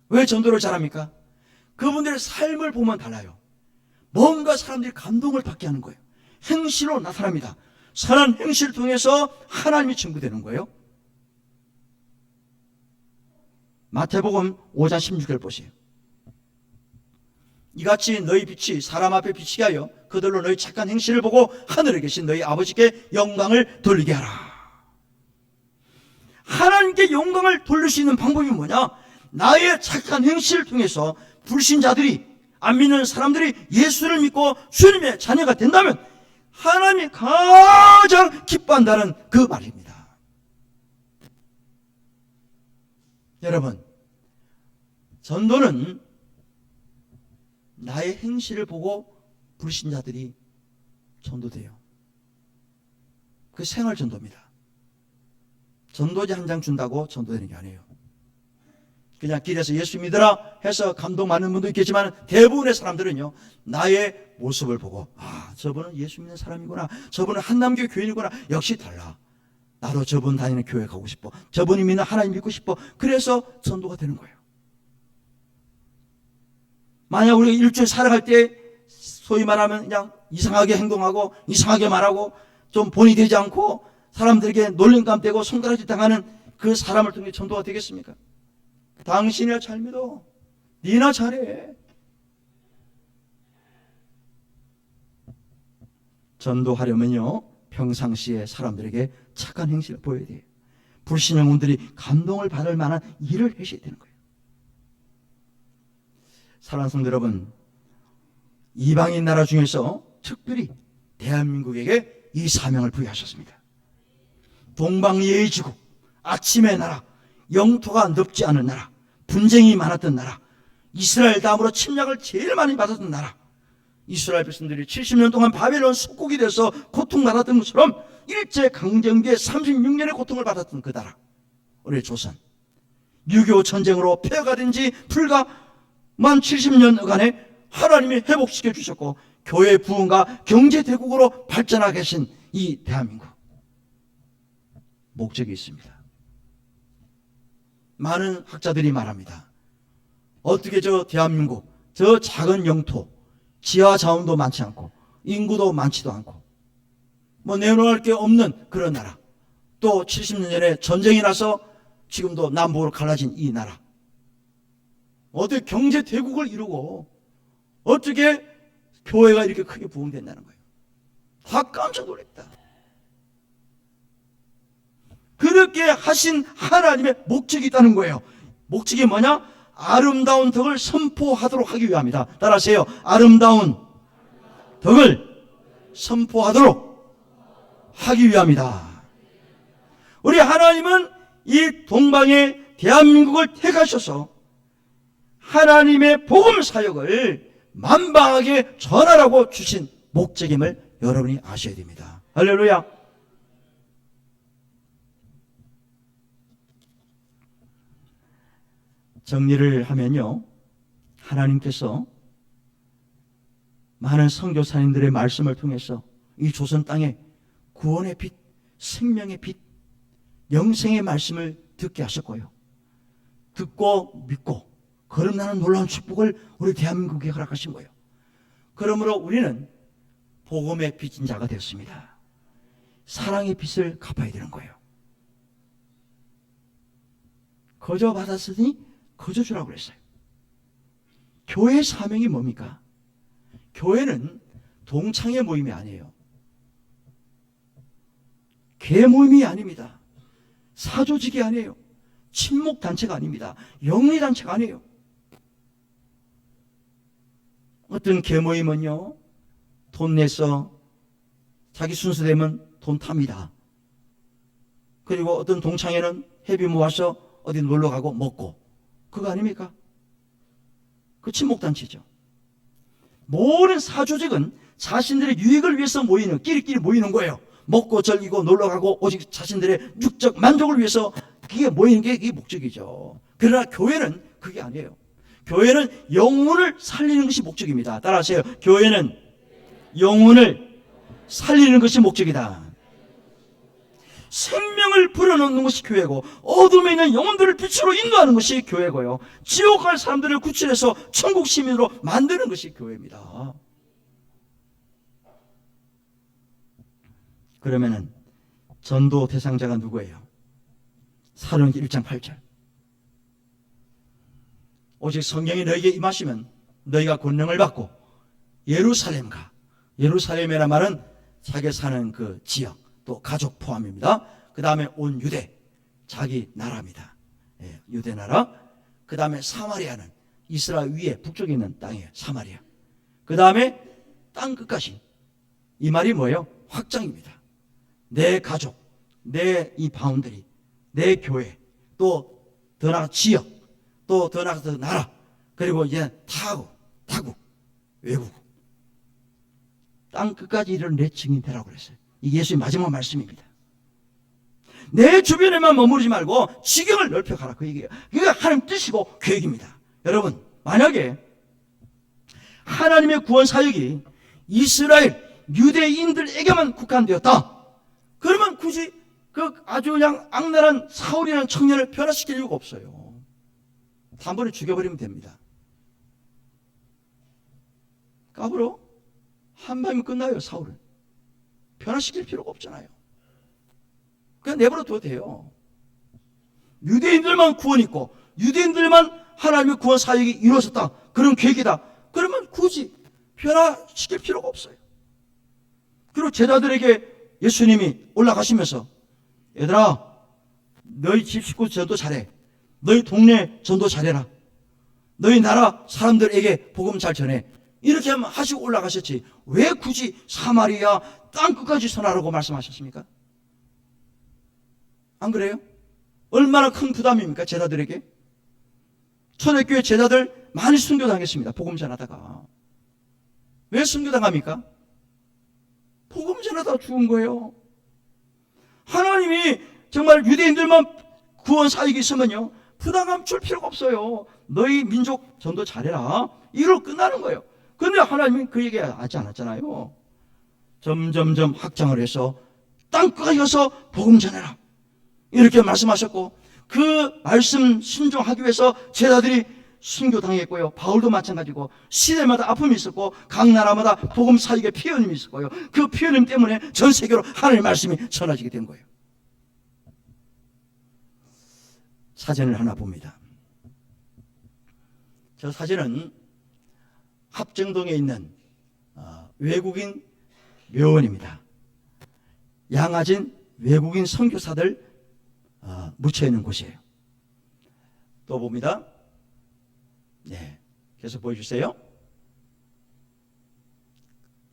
왜 전도를 잘합니까? 그분들의 삶을 보면 달라요. 뭔가 사람들이 감동을 받게 하는 거예요. 행실로 나타납니다. 선한 행실을 통해서 하나님이 증거되는 거예요. 마태복음 5장 16절 보세요. 이같이 너희 빛이 사람 앞에 비치게 하여 그들로 너희 착한 행실을 보고 하늘에 계신 너희 아버지께 영광을 돌리게 하라. 하나님께 영광을 돌릴 수 있는 방법이 뭐냐? 나의 착한 행실을 통해서 불신자들이, 안 믿는 사람들이 예수를 믿고 주님의 자녀가 된다면 하나님이 가장 기뻐한다는 그 말입니다. 여러분, 전도는 나의 행실을 보고 불신자들이 전도돼요. 그 생활 전도입니다. 전도지 한 장 준다고 전도되는 게 아니에요. 그냥 길에서 예수 믿으라 해서 감동받는 분도 있겠지만 대부분의 사람들은요, 나의 모습을 보고, 아, 저분은 예수 믿는 사람이구나, 저분은 한남교 교인이구나, 역시 달라, 나도 저분 다니는 교회 가고 싶어, 저분이 믿는 하나님 믿고 싶어. 그래서 전도가 되는 거예요. 만약 우리가 일주일 살아갈 때 소위 말하면 그냥 이상하게 행동하고 이상하게 말하고 좀 본이 되지 않고 사람들에게 놀림감 떼고 손가락질 당하는 그 사람을 통해 전도가 되겠습니까? 당신이나 잘 믿어, 니나 잘해. 전도하려면요, 평상시에 사람들에게 착한 행실을 보여야 돼요. 불신영혼들이 감동을 받을 만한 일을 하셔야 되는 거예요. 사랑하는 성도 여러분, 이방인 나라 중에서 특별히 대한민국에게 이 사명을 부여하셨습니다. 동방예의 지국, 아침의 나라, 영토가 넓지 않은 나라, 분쟁이 많았던 나라, 이스라엘 다음으로 침략을 제일 많이 받았던 나라, 이스라엘 백성들이 70년 동안 바벨론 속국이 돼서 고통받았던 것처럼 일제강점기에 36년의 고통을 받았던 그 나라, 우리 조선, 6.25 전쟁으로 폐허가 된 지 불과 만 70년간에 하나님이 회복시켜 주셨고 교회 부흥과 경제 대국으로 발전하게 하신 이 대한민국, 목적이 있습니다. 많은 학자들이 말합니다. 어떻게 저 대한민국, 저 작은 영토, 지하 자원도 많지 않고 인구도 많지도 않고 뭐 내놓을 게 없는 그런 나라, 또 70년 전에 전쟁이 나서 지금도 남북으로 갈라진 이 나라, 어떻게 경제 대국을 이루고 어떻게 교회가 이렇게 크게 부흥된다는 거예요. 다 깜짝 놀랐다. 그렇게 하신 하나님의 목적이 있다는 거예요. 목적이 뭐냐? 아름다운 덕을 선포하도록 하기 위함이다. 따라하세요. 아름다운 덕을 선포하도록 하기 위함이다. 우리 하나님은 이 동방의 대한민국을 택하셔서 하나님의 복음 사역을 만방하게 전하라고 주신 목적임을 여러분이 아셔야 됩니다. 할렐루야. 정리를 하면요, 하나님께서 많은 선교사님들의 말씀을 통해서 이 조선 땅에 구원의 빛, 생명의 빛, 영생의 말씀을 듣게 하셨고요, 듣고 믿고 거듭나는 놀라운 축복을 우리 대한민국에 허락하신 거예요. 그러므로 우리는 복음의 빛인 자가 되었습니다. 사랑의 빛을 갚아야 되는 거예요. 거저 받았으니 거저 주라고 그랬어요. 교회 사명이 뭡니까? 교회는 동창회 모임이 아니에요. 개 모임이 아닙니다. 사조직이 아니에요. 친목단체가 아닙니다. 영리단체가 아니에요. 어떤 개 모임은요, 돈 내서 자기 순서되면 돈 탑니다. 그리고 어떤 동창회는 회비 모아서 어디 놀러 가고 먹고, 그거 아닙니까? 그 친목단체죠. 모든 사조직은 자신들의 유익을 위해서 모이는, 끼리끼리 모이는 거예요. 먹고 즐기고 놀러 가고 오직 자신들의 육적 만족을 위해서 그게 모이는 게 이게 목적이죠. 그러나 교회는 그게 아니에요. 교회는 영혼을 살리는 것이 목적입니다. 따라하세요. 교회는 영혼을 살리는 것이 목적이다. 생명을 불어넣는 것이 교회고, 어둠에 있는 영혼들을 빛으로 인도하는 것이 교회고요, 지옥 갈 사람들을 구출해서 천국 시민으로 만드는 것이 교회입니다. 그러면은 전도 대상자가 누구예요? 사도행전 1장 8절. 오직 성령이 너에게 임하시면 너희가 권능을 받고 예루살렘가, 예루살렘이라는 말은 자기 사는 그 지역, 또 가족 포함입니다. 그 다음에 온 유대, 자기 나라입니다. 예, 유대 나라. 그 다음에 사마리아는 이스라엘 위에 북쪽에 있는 땅이에요. 사마리아. 그 다음에 땅 끝까지. 이 말이 뭐예요? 확장입니다. 내 가족, 내 이 바운더리, 내 교회, 또 더 나아가 지역, 또 더 나아가서 나라, 그리고 이제 타국, 외국, 땅 끝까지 이르는 내 증인 되라고 그랬어요. 이게 예수의 마지막 말씀입니다. 내 주변에만 머무르지 말고 지경을 넓혀가라, 그 얘기예요. 그게 하나님 뜻이고 계획입니다. 여러분, 만약에 하나님의 구원 사역이 이스라엘 유대인들에게만 국한되었다, 그러면 굳이 그 아주 그냥 악랄한 사울이라는 청년을 변화시킬 이유가 없어요. 단번에 죽여버리면 됩니다. 까불어? 한 방이면 끝나요. 사울은 변화시킬 필요가 없잖아요. 그냥 내버려둬도 돼요. 유대인들만 구원 있고 유대인들만 하나님의 구원 사역이 이루어졌다, 그런 계획이다, 그러면 굳이 변화시킬 필요가 없어요. 그리고 제자들에게 예수님이 올라가시면서, 얘들아, 너희 집 식구 전도 잘해, 너희 동네 전도 잘해라, 너희 나라 사람들에게 복음 잘 전해, 이렇게 하시고 올라가셨지 왜 굳이 사마리아 땅 끝까지 선하라고 말씀하셨습니까? 안 그래요? 얼마나 큰 부담입니까? 제자들에게. 초대교회 제자들 많이 순교당했습니다. 복음 전하다가. 왜 순교당합니까? 복음 전하다가 죽은 거예요. 하나님이 정말 유대인들만 구원 사역이 있으면요, 부담감 줄 필요가 없어요. 너희 민족 전도 잘해라, 이로 끝나는 거예요. 그런데 하나님이 그 얘기 하지 않았잖아요. 점점점 확장을 해서 땅끝까지 가서 복음 전해라, 이렇게 말씀하셨고, 그 말씀 순종하기 위해서 제자들이 순교당했고요, 바울도 마찬가지고 시대마다 아픔이 있었고 각 나라마다 복음 사역의 피어님이 있었고요, 그 피어님 때문에 전 세계로 하나님의 말씀이 전해지게 된 거예요. 사진을 하나 봅니다. 저 사진은 합정동에 있는 외국인 묘원입니다. 양아진 외국인 선교사들 묻혀있는 곳이에요. 또 봅니다. 네, 계속 보여주세요.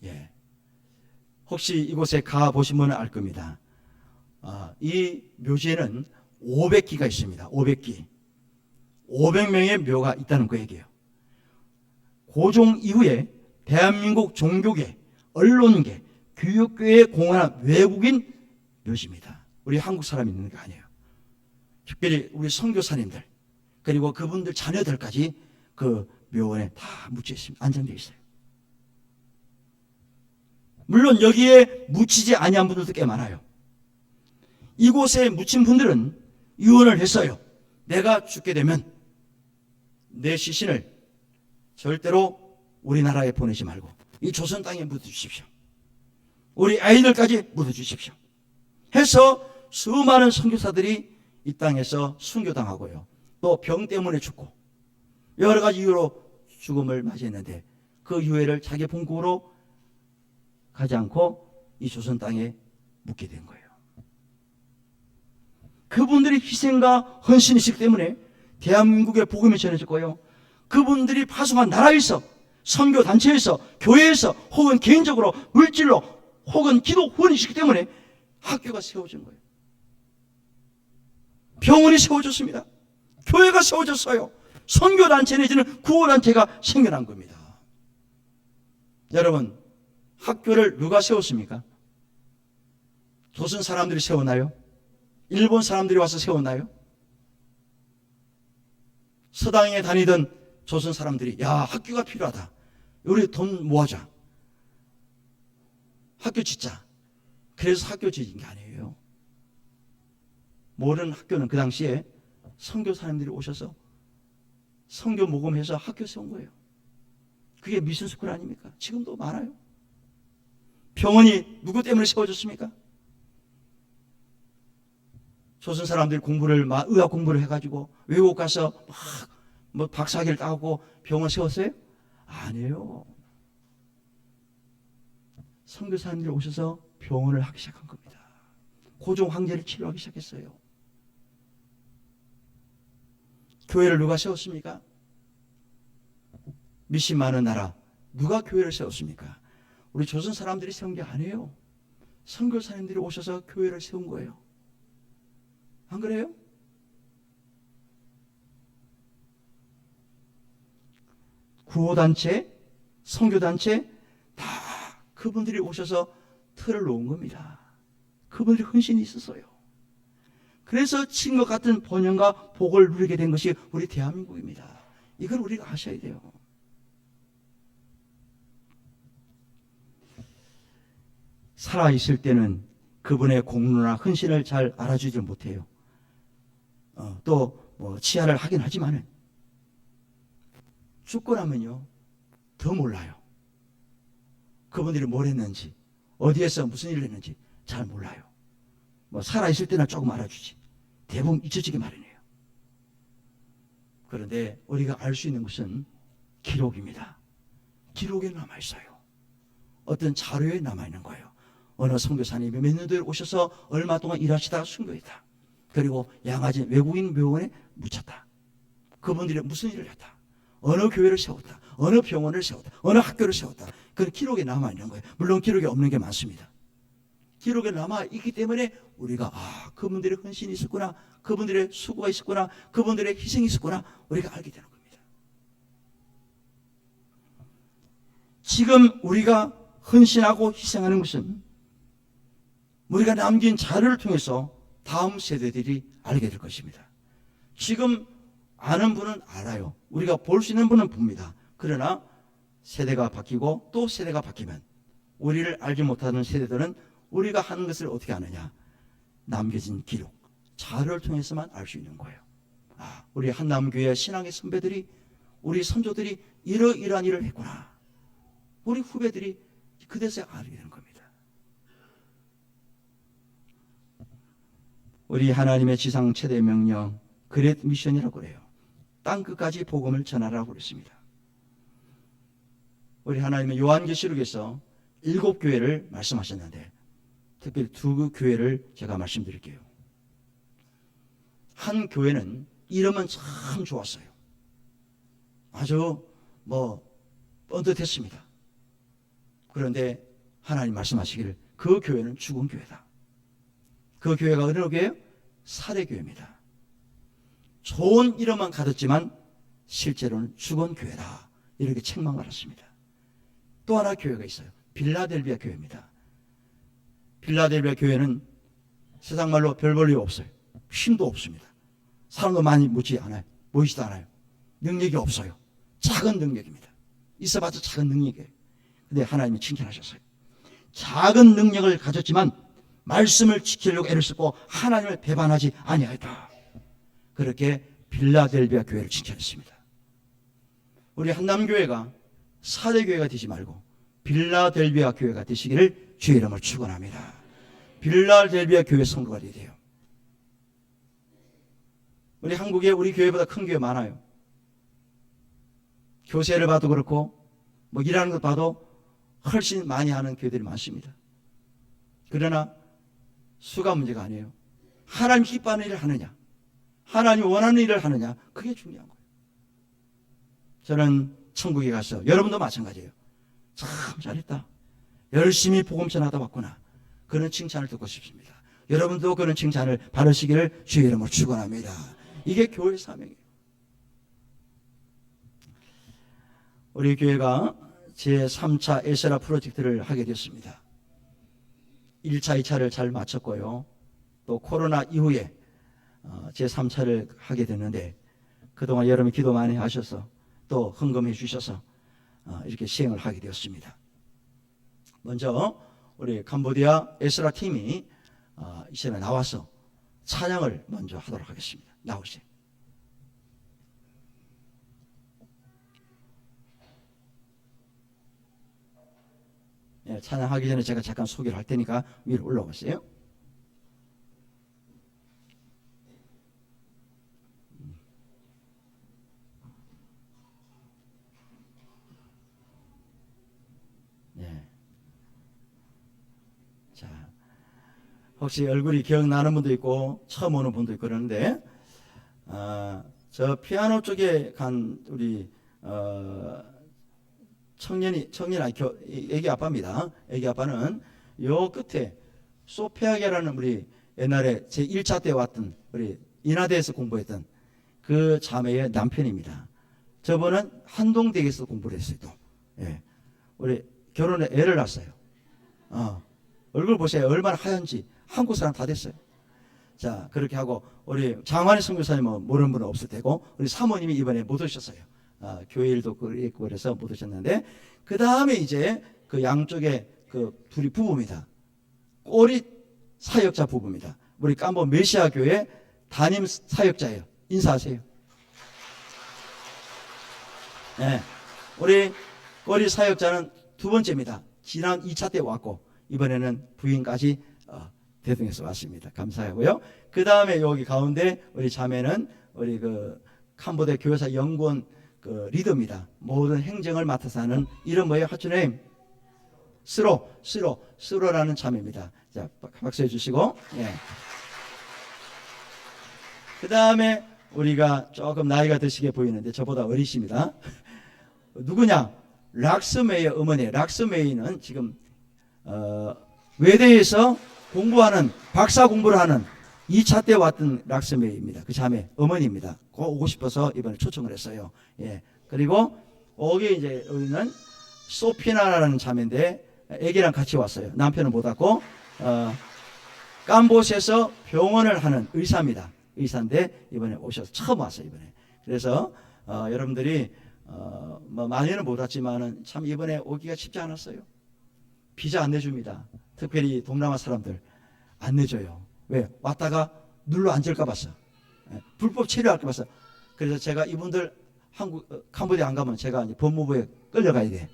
예, 혹시 이곳에 가보신 분은 알 겁니다. 이 묘지에는 500기가 있습니다. 500기. 500명의 묘가 있다는 그 얘기예요. 고종 이후에 대한민국 종교계, 언론계, 교육계에 공헌한 외국인 묘지입니다. 우리 한국 사람이 있는 게 아니에요. 특별히 우리 선교사님들, 그리고 그분들 자녀들까지 그 묘원에 다 묻혀 있습니다. 안정되어 있어요. 물론 여기에 묻히지 아니한 분들도 꽤 많아요. 이곳에 묻힌 분들은 유언을 했어요. 내가 죽게 되면 내 시신을 절대로 우리나라에 보내지 말고 이 조선 땅에 묻어주십시오. 우리 아이들까지 묻어주십시오. 해서 수많은 선교사들이 이 땅에서 순교당하고요, 또 병 때문에 죽고 여러 가지 이유로 죽음을 맞이했는데 그 유해를 자기 본국으로 가지 않고 이 조선 땅에 묻게 된 거예요. 그분들이 희생과 헌신이 있기 때문에 대한민국의 복음이 전해졌고요, 그분들이 파송한 나라에서, 선교단체에서, 교회에서, 혹은 개인적으로 물질로, 혹은 기도 후원이 있기 때문에 학교가 세워진 거예요. 병원이 세워졌습니다. 교회가 세워졌어요. 선교단체 내지는 구호단체가 생겨난 겁니다. 여러분, 학교를 누가 세웠습니까? 조선 사람들이 세웠나요? 일본 사람들이 와서 세웠나요? 서당에 다니던 조선 사람들이 야, 학교가 필요하다. 우리 돈 모아자. 학교 짓자. 그래서 학교 짓은 게 아니에요. 모든 학교는 그 당시에 선교사님들이 오셔서 선교 모금해서 학교 세운 거예요. 그게 미션 스쿨 아닙니까? 지금도 많아요. 병원이 누구 때문에 세워졌습니까? 조선 사람들이 의학 공부를 해가지고 외국 가서 막 박사학위를 따고 병원 세웠어요? 아니에요. 선교사님들이 오셔서 병원을 하기 시작한 겁니다. 고종 황제를 치료하기 시작했어요. 교회를 누가 세웠습니까? 미신 많은 나라 누가 교회를 세웠습니까? 우리 조선 사람들이 세운 게 아니에요. 선교사님들이 오셔서 교회를 세운 거예요. 안 그래요? 구호단체, 선교단체 다 그분들이 오셔서 틀을 놓은 겁니다. 그분들이 헌신이 있었어요. 그래서 지금과 같은 번영과 복을 누리게 된 것이 우리 대한민국입니다. 이걸 우리가 아셔야 돼요. 살아있을 때는 그분의 공로나 헌신을 잘 알아주지 못해요. 또 치하를 하긴 하지만은 죽고 나면요 더 몰라요. 그분들이 뭘 했는지, 어디에서 무슨 일을 했는지 잘 몰라요. 살아있을 때는 조금 알아주지 대부분 잊혀지기 마련이에요. 그런데 우리가 알 수 있는 것은 기록입니다. 기록에 남아있어요. 어떤 자료에 남아있는 거예요. 어느 선교사님이 몇 년도에 오셔서 얼마 동안 일하시다가 순교했다. 그리고 양아진 외국인 묘원에 묻혔다. 그분들이 무슨 일을 했다. 어느 교회를 세웠다. 어느 병원을 세웠다. 어느 학교를 세웠다. 그건 기록에 남아있는 거예요. 물론 기록에 없는 게 많습니다. 기록에 남아있기 때문에 우리가 그분들의 헌신이 있었구나. 그분들의 수고가 있었구나. 그분들의 희생이 있었구나. 우리가 알게 되는 겁니다. 지금 우리가 헌신하고 희생하는 것은 우리가 남긴 자료를 통해서 다음 세대들이 알게 될 것입니다. 지금 아는 분은 알아요. 우리가 볼 수 있는 분은 봅니다. 그러나 세대가 바뀌고 또 세대가 바뀌면 우리를 알지 못하는 세대들은 우리가 하는 것을 어떻게 아느냐? 남겨진 기록, 자료를 통해서만 알 수 있는 거예요. 우리 한남교회 신앙의 선배들이, 우리 선조들이 이러이러한 일을 했구나. 우리 후배들이 그대서 알게 되는 겁니다. 우리 하나님의 지상 최대 명령, 그레이트 미션이라고 그래요. 땅 끝까지 복음을 전하라고 그랬습니다. 우리 하나님의 요한계시록에서 7교회를 말씀하셨는데 특별히 2교회를 제가 말씀드릴게요. 한 교회는 이름은 참 좋았어요. 아주 뻔듯했습니다. 그런데 하나님 말씀하시기를 그 교회는 죽은 교회다. 그 교회가 어느 교회예요? 사대교회입니다. 좋은 이름만 가졌지만 실제로는 죽은 교회다. 이렇게 책망을 받았습니다. 또 하나 교회가 있어요. 빌라델비아 교회입니다. 빌라델비아 교회는 세상 말로 별 볼 일 없어요. 힘도 없습니다. 사람도 많이 모이지도 않아요. 능력이 없어요. 작은 능력입니다. 있어봤자 작은 능력이에요. 근데 하나님이 칭찬하셨어요. 작은 능력을 가졌지만 말씀을 지키려고 애를 쓰고 하나님을 배반하지 아니하였다. 그렇게 빌라델비아 교회를 칭찬했습니다. 우리 한남교회가 사대교회가 되지 말고 빌라델비아 교회가 되시기를 주의 이름을 축원합니다. 빌라델비아 교회 성도가 되어야 돼요. 우리 한국에 우리 교회보다 큰 교회 많아요. 교세를 봐도 그렇고 일하는 것 봐도 훨씬 많이 하는 교회들이 많습니다. 그러나 수가 문제가 아니에요. 하나님 기뻐하는 일을 하느냐, 하나님 원하는 일을 하느냐, 그게 중요한 거예요. 저는 천국에 가서 여러분도 마찬가지예요. 참 잘했다. 열심히 복음 전하다 왔구나. 그런 칭찬을 듣고 싶습니다. 여러분도 그런 칭찬을 받으시기를 주의 이름으로 축원합니다. 이게 교회 사명이에요. 우리 교회가 제3차 에스라 프로젝트를 하게 됐습니다. 1차, 2차를 잘 마쳤고요. 또 코로나 이후에 제3차를 하게 됐는데 그동안 여러분이 기도 많이 하셔서 또 헌금해 주셔서 이렇게 시행을 하게 되었습니다. 먼저 우리 캄보디아 에스라 팀이 이 시간에 나와서 찬양을 먼저 하도록 하겠습니다. 나오세요. 네, 찬양하기 전에 제가 잠깐 소개를 할 테니까 위로 올라오세요. 네. 자, 혹시 얼굴이 기억나는 분도 있고 처음 오는 분도 있고 그러는데 저 피아노 쪽에 간 우리 애기 아빠입니다. 애기 아빠는 요 끝에 소피아게라는 우리 옛날에 제 1차 때 왔던 우리 인하대에서 공부했던 그 자매의 남편입니다. 저번은 한동대에서 공부를 했어요. 또. 예. 우리 결혼에 애를 낳았어요. 얼굴 보세요. 얼마나 하얀지. 한국 사람 다 됐어요. 자, 그렇게 하고 우리 장환희 선교사님은 모르는 분은 없을 테고 우리 사모님이 이번에 못 오셨어요. 교회 일도 그래서 못 오셨는데 그 다음에 이제 그 양쪽에 그 둘이 부부입니다. 꼬리 사역자 부부입니다. 우리 깜보 메시아 교회 담임 사역자예요. 인사하세요. 네, 우리 꼬리 사역자는 두 번째입니다. 지난 2차 때 왔고 이번에는 부인까지 대동해서 왔습니다. 감사하고요. 그 다음에 여기 가운데 우리 자매는 우리 그 캄보디아 교회사 연구원 그 리더입니다. 모든 행정을 맡아서 하는 이름 뭐예요? 하추네임 스로라는 자매입니다. 자, 박수해 주시고. 예. 그 다음에 우리가 조금 나이가 드시게 보이는데 저보다 어리십니다. 누구냐? 락스메이의 어머니. 락스메이는 지금 외대에서 공부하는 박사 공부를 하는 2차 때 왔던 락스메이입니다. 그 자매 어머니입니다. 꼭 오고 싶어서 이번에 초청을 했어요. 예. 그리고 여기 이제 우리는 소피나라는 자매인데 애기랑 같이 왔어요. 남편은 못 왔고 깜보스에서 병원을 하는 의사입니다. 의사인데 이번에 오셔서 처음 왔어요. 이번에. 그래서 여러분들이 뭐 많이는 못 왔지만은 참 이번에 오기가 쉽지 않았어요. 비자 안 내줍니다. 특별히 동남아 사람들 안 내줘요. 왜? 왔다가 눌러 앉을까 봤어. 불법 체류할까 봤어. 그래서 제가 이분들 캄보디아 안 가면 제가 이제 법무부에 끌려가야 돼.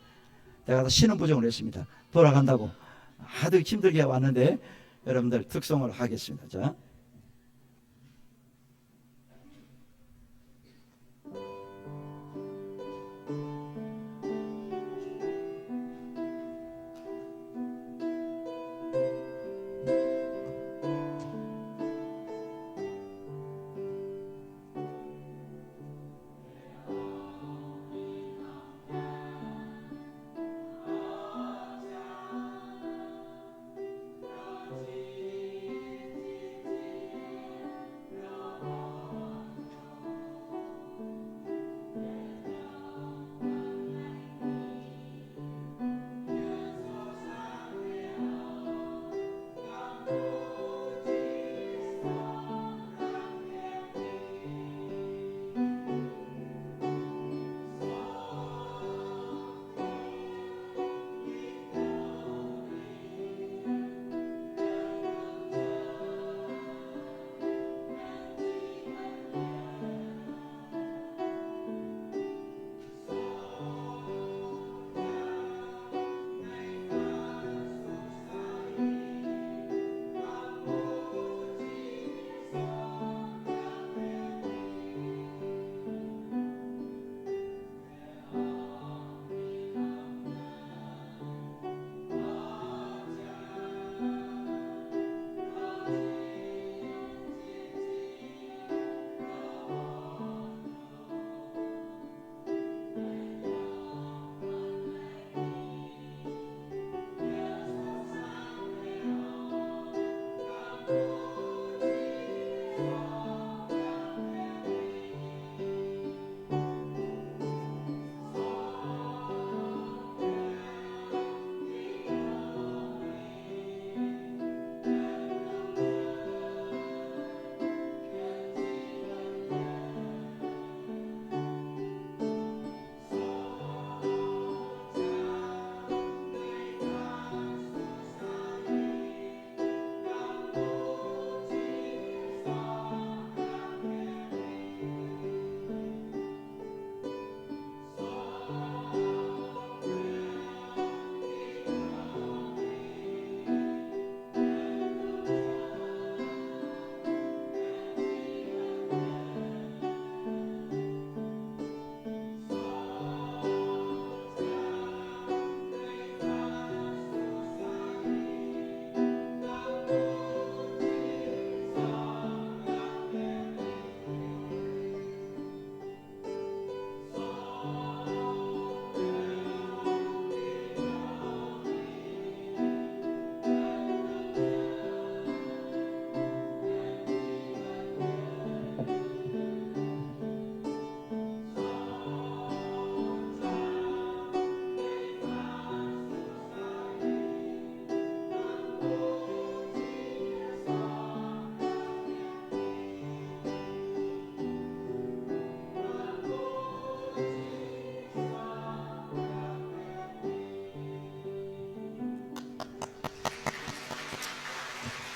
내가 신원부정을 했습니다. 돌아간다고. 하도 힘들게 왔는데 여러분들 특송을 하겠습니다. 자.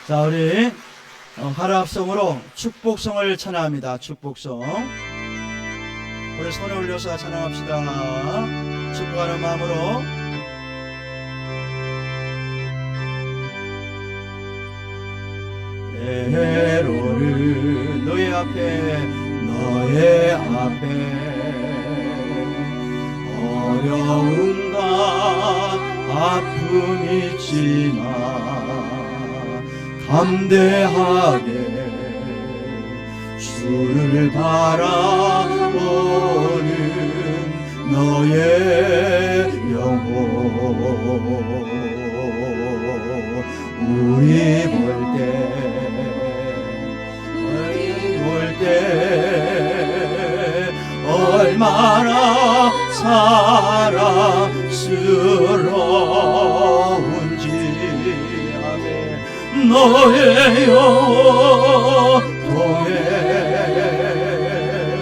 자, 우리 화합성으로 축복성을 찬양합니다. 축복성. 우리 손을 올려서 찬양합시다. 축복하는 마음으로. 때로는 너의 앞에 어려움과 아픔이 있지만 담대하게 주를 바라보는 너의 영혼 우리 볼 때 얼마나 사랑스러운지 아멘. 너의 영혼에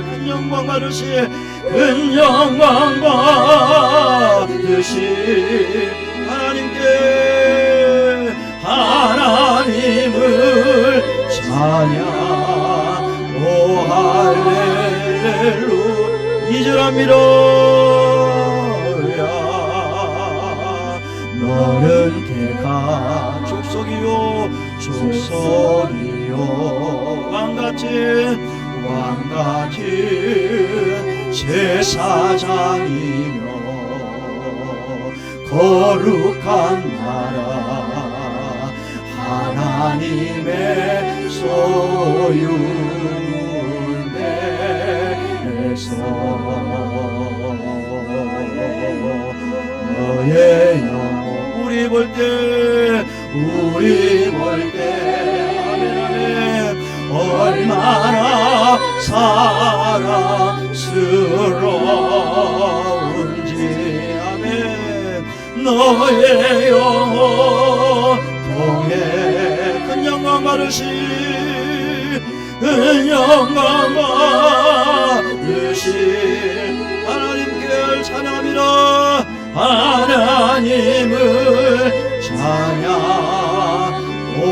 큰 영광 받으시 큰 영광 받으시 하나님을 찬양 오 할렐루 2절 합니다. 너는 개가 족속이요 왕같은 제사장이며 거룩한 나라 하나님의 소유에서 너의 영혼 우리 볼 때 아멘 얼마나 사랑스러운지 아멘. 너의 영혼 통해 큰 영광 받으시 큰 영광 받으시 하나님께 찬양합니다. 하나님을 찬양 오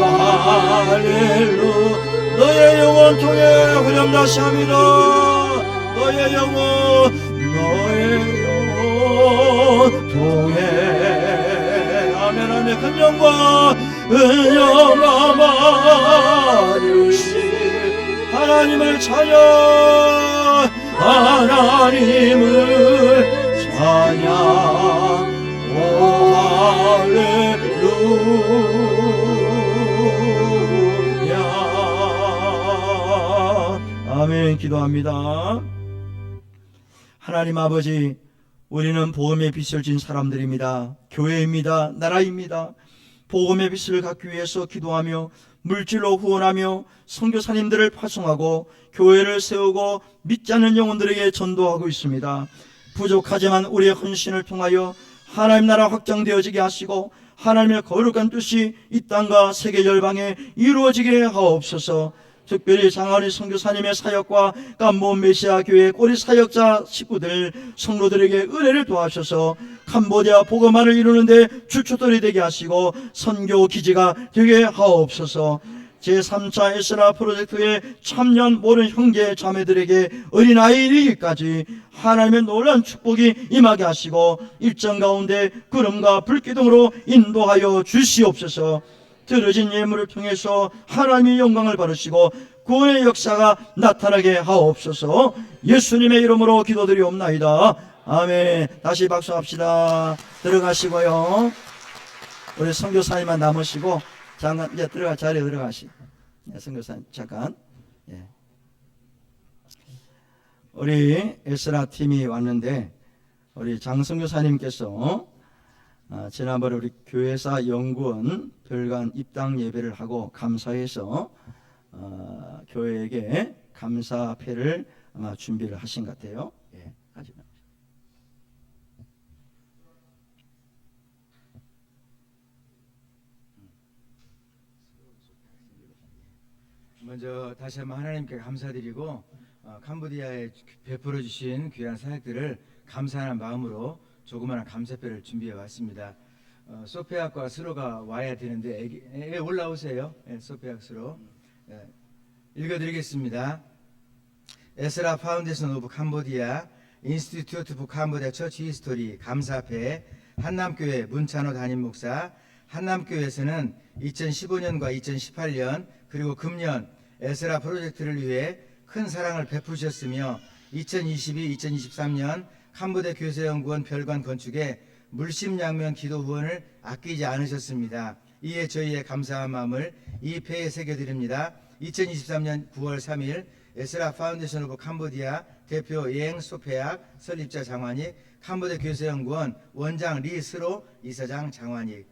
할렐루 너의 영혼 통해 후렴 다시 합니다. 너의 영혼 통해 아멘 아멘 큰 영광 받으시 하나님을 찬양 하나님을 찬양 오 할렐루야 아멘. 기도합니다. 하나님 아버지, 우리는 복음의 빛을 진 사람들입니다. 교회입니다. 나라입니다. 복음의 빛을 갖기 위해서 기도하며 물질로 후원하며 선교사님들을 파송하고 교회를 세우고 믿지 않는 영혼들에게 전도하고 있습니다. 부족하지만 우리의 헌신을 통하여 하나님 나라 확장되어지게 하시고 하나님의 거룩한 뜻이 이 땅과 세계 열방에 이루어지게 하옵소서. 특별히 장하리 선교사님의 사역과 깜본 메시아 교회 꼬리 사역자 식구들 성도들에게 은혜를 도와주셔서 캄보디아 복음화를 이루는데 주춧돌이 되게 하시고 선교 기지가 되게 하옵소서. 제3차 에스라 프로젝트에 참여한 모든 형제 자매들에게 어린아이 이르기까지 하나님의 놀라운 축복이 임하게 하시고 일정 가운데 구름과 불기둥으로 인도하여 주시옵소서. 드러진 예물을 통해서 하나님의 영광을 받으시고 구원의 역사가 나타나게 하옵소서. 예수님의 이름으로 기도드리옵나이다. 아멘. 다시 박수합시다. 들어가시고요. 우리 선교사님만 남으시고 잠깐 이제 들어갈 자리에 들어가시. 선교사님 잠깐. 예. 우리 에스라 팀이 왔는데 우리 장 선교사님께서 지난번에 우리 교회사 연구원 별관 입당 예배를 하고 감사해서 교회에게 감사패를 아마 준비를 하신 것 같아요. 예, 먼저 다시 한번 하나님께 감사드리고 캄보디아에 베풀어 주신 귀한 사역들을 감사하는 마음으로 조그마한 감사패를 준비해 왔습니다. 소페악과 스로가 와야 되는데 올라오세요. 소페악 스로. 읽어드리겠습니다. 에스라 파운데이션 오브 캄보디아 인스티튜트 오브 캄보디아 처치 히스토리 감사패 한남교회 문찬호 담임 목사. 한남교회에서는 2015년과 2018년 그리고 금년 에스라 프로젝트를 위해 큰 사랑을 베푸셨으며 2022, 2023년 캄보디아 교세연구원 별관 건축에 물심양면 기도 후원을 아끼지 않으셨습니다. 이에 저희의 감사한 마음을 이 패에 새겨드립니다. 2023년 9월 3일 에스라 파운데이션 오브 캄보디아 대표 예행 소페악 설립자 장환익 캄보디아 교세연구원 원장 리스로 이사장 장환익.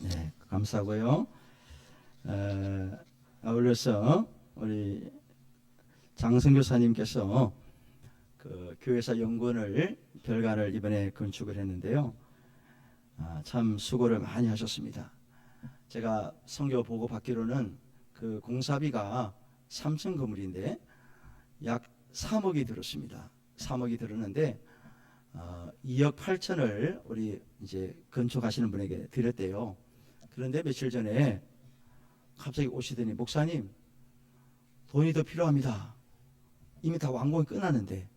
네, 감사하고요. 아울러서 우리 장성교사님께서 그 교회사 연구원을 별관을 이번에 건축을 했는데요. 참 수고를 많이 하셨습니다. 제가 선교 보고 받기로는 그 공사비가 3층 건물인데 약 3억이 들었습니다. 3억이 들었는데 2억 8천을 우리 이제 건축하시는 분에게 드렸대요. 그런데 며칠 전에 갑자기 오시더니 목사님 돈이 더 필요합니다. 이미 다 완공이 끝났는데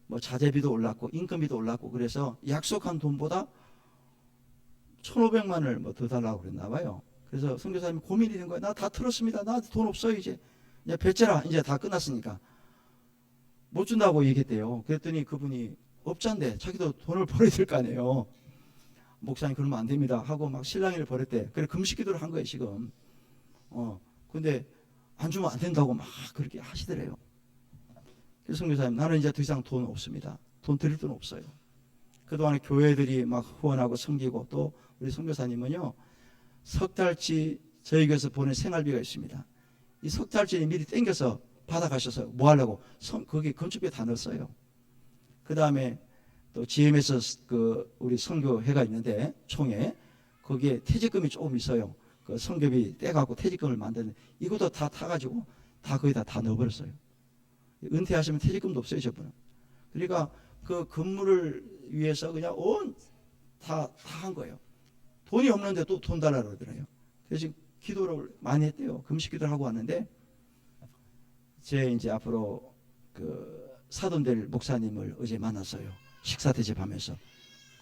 뭐 자재비도 올랐고 인건비도 올랐고 그래서 약속한 돈보다 1,500만을 뭐 더 달라고 그랬나 봐요. 그래서 선교사님이 고민이 된 거예요. 나 다 틀었습니다. 나 돈 없어요. 이제 배째라. 이제 다 끝났으니까 못 준다고 얘기했대요. 그랬더니 그분이 업자인데 자기도 돈을 벌어야 될 거 아니에요. 목사님 그러면 안 됩니다 하고 막 실랑이를 벌였대. 그래 금식 기도를 한 거예요 지금. 근데 안 주면 안 된다고 막 그렇게 하시더래요. 그래서 선교사님 나는 이제 더 이상 돈 없습니다. 돈 드릴 돈 없어요. 그동안에 교회들이 막 후원하고 섬기고 또 우리 선교사님은요 석 달치 저희 교회에서 보낸 생활비가 있습니다. 이 석 달치 미리 땡겨서 받아가셔서 뭐 하려고 거기 건축비에 다 넣었어요. 그 다음에 또 GM에서 그 우리 선교회가 있는데 총회 거기에 퇴직금이 조금 있어요. 그 선교비 떼갖고 퇴직금을 만드는 이것도 다 타가지고 다 거기다 다 넣어버렸어요. 은퇴하시면 퇴직금도 없어요 저분은. 그러니까 그 건물을 위해서 그냥 온 다 한 거예요. 돈이 없는데 또 돈 달라고 그러더래요. 그래서 지금 기도를 많이 했대요. 금식 기도를 하고 왔는데 제 이제 앞으로 그 사돈될 목사님을 어제 만났어요. 식사 대접하면서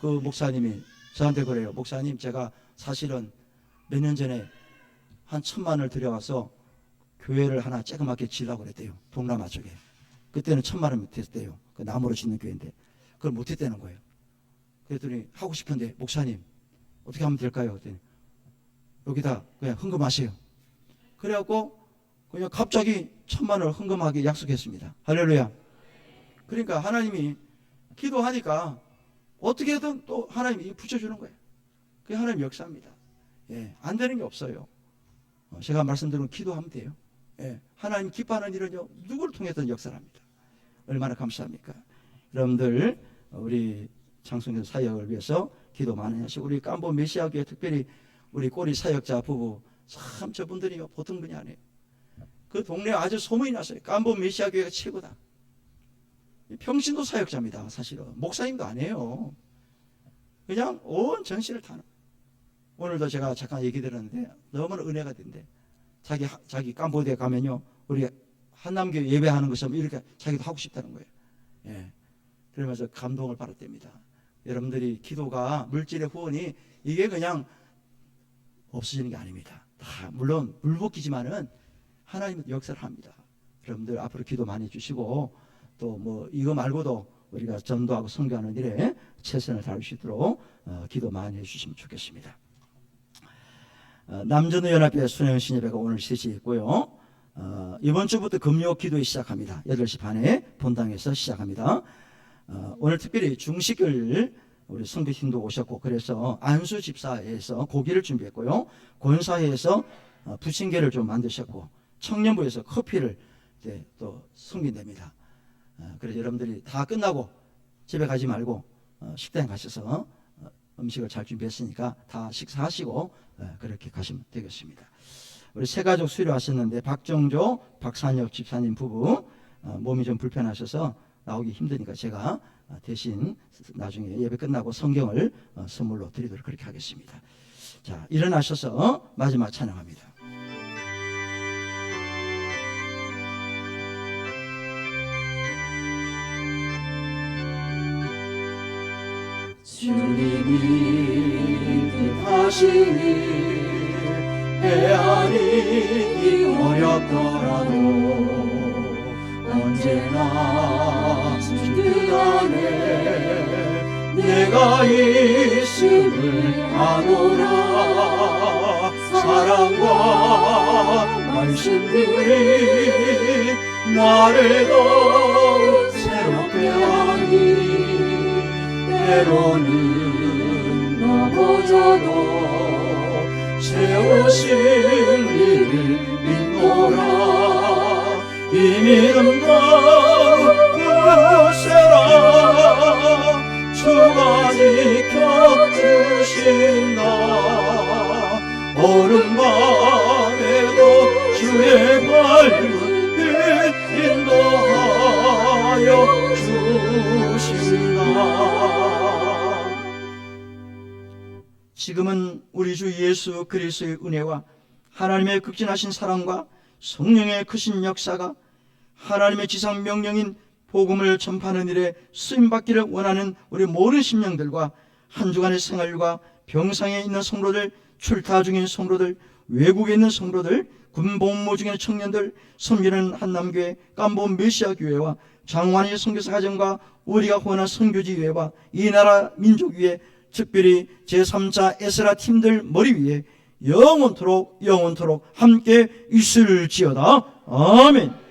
그 목사님이 저한테 그래요. 목사님 제가 사실은 몇 년 전에 한 1,000만 원을 들여와서 교회를 하나 조그맣게 지으려고 그랬대요. 동남아 쪽에. 그때는 1,000만 원 됐대요. 그 나무로 짓는 교회인데 그걸 못했다는 거예요. 그랬더니 하고 싶은데 목사님 어떻게 하면 될까요? 그랬더니 여기다 그냥 헌금하세요. 그래갖고 그냥 갑자기 1,000만 원을 헌금하게 약속했습니다. 할렐루야. 그러니까 하나님이 기도하니까 어떻게든 또 하나님이 붙여주는 거예요. 그게 하나님 역사입니다. 예, 안 되는 게 없어요. 제가 말씀드린 기도하면 돼요. 예, 하나님 기뻐하는 일은요 누구를 통해서든 역사를 합니다. 얼마나 감사합니까? 여러분들 우리 장성교 사역을 위해서 기도 많이 하시고 우리 깜보 메시아 교회 특별히 우리 꼬리 사역자 부부 참 저분들이 보통 분이 아니에요. 그 동네에 아주 소문이 났어요. 깜보 메시아 교회가 최고다. 평신도 사역자입니다. 사실은 목사님도 아니에요. 그냥 온 정신을 타는. 오늘도 제가 잠깐 얘기 들었는데 너무나 은혜가 된대. 자기 캄보디아 가면요 우리 한남교회 예배하는 것처럼 이렇게 자기도 하고 싶다는 거예요. 예. 그러면서 감동을 받았답니다. 여러분들이 기도가 물질의 후원이 이게 그냥 없어지는 게 아닙니다. 다 물론 물복이지만은 하나님은 역사를 합니다. 여러분들 앞으로 기도 많이 해주시고 또 뭐 이거 말고도 우리가 전도하고 선교하는 일에 최선을 다할 수 있도록 기도 많이 해주시면 좋겠습니다. 남전우연합회 수녀연신예배가 오늘 3시에 있고요. 이번 주부터 금요 기도회 시작합니다. 8시 반에 본당에서 시작합니다. 오늘 특별히 중식을 우리 선교팀도 오셨고 그래서 안수 집사에서 고기를 준비했고요. 권사회에서 부침개를 좀 만드셨고 청년부에서 커피를 또 숨긴답니다. 그래서 여러분들이 다 끝나고 집에 가지 말고 식당에 가셔서 음식을 잘 준비했으니까 다 식사하시고 그렇게 가시면 되겠습니다. 우리 세 가족 수료하셨는데 박정조, 박산혁 집사님 부부 몸이 좀 불편하셔서 나오기 힘드니까 제가 대신 나중에 예배 끝나고 성경을 선물로 드리도록 그렇게 하겠습니다. 자, 일어나셔서 마지막 찬양합니다. 주님이 뜻하시니 헤아리기 어렵더라도 언제나 주 뜻 안에 내가 있음을 아노라. 사랑과 말씀들이 나를 더욱 새롭게 하니 때로는 넘어져도 세우신 이를 믿노라. 이 믿음 더욱 굳세라. 주가 지켜주신다. 오는 밤에도 주의 밝은 빛 인도하여 주신다. 지금은 우리 주 예수 그리스도의 은혜와 하나님의 극진하신 사랑과 성령의 크신 역사가 하나님의 지상 명령인 복음을 전파하는 일에 쓰임받기를 원하는 우리 모든 심령들과 한 주간의 생활과 병상에 있는 성도들, 출타 중인 성도들, 외국에 있는 성도들, 군복무 중인 청년들, 섬기는 한남교회, 깜보 메시아교회와 장완희 선교사 가정과 우리가 후원한 선교지교회와 이 나라 민족 위에 특별히 제3차 에스라 팀들 머리 위에 영원토록 함께 있을지어다. 아멘.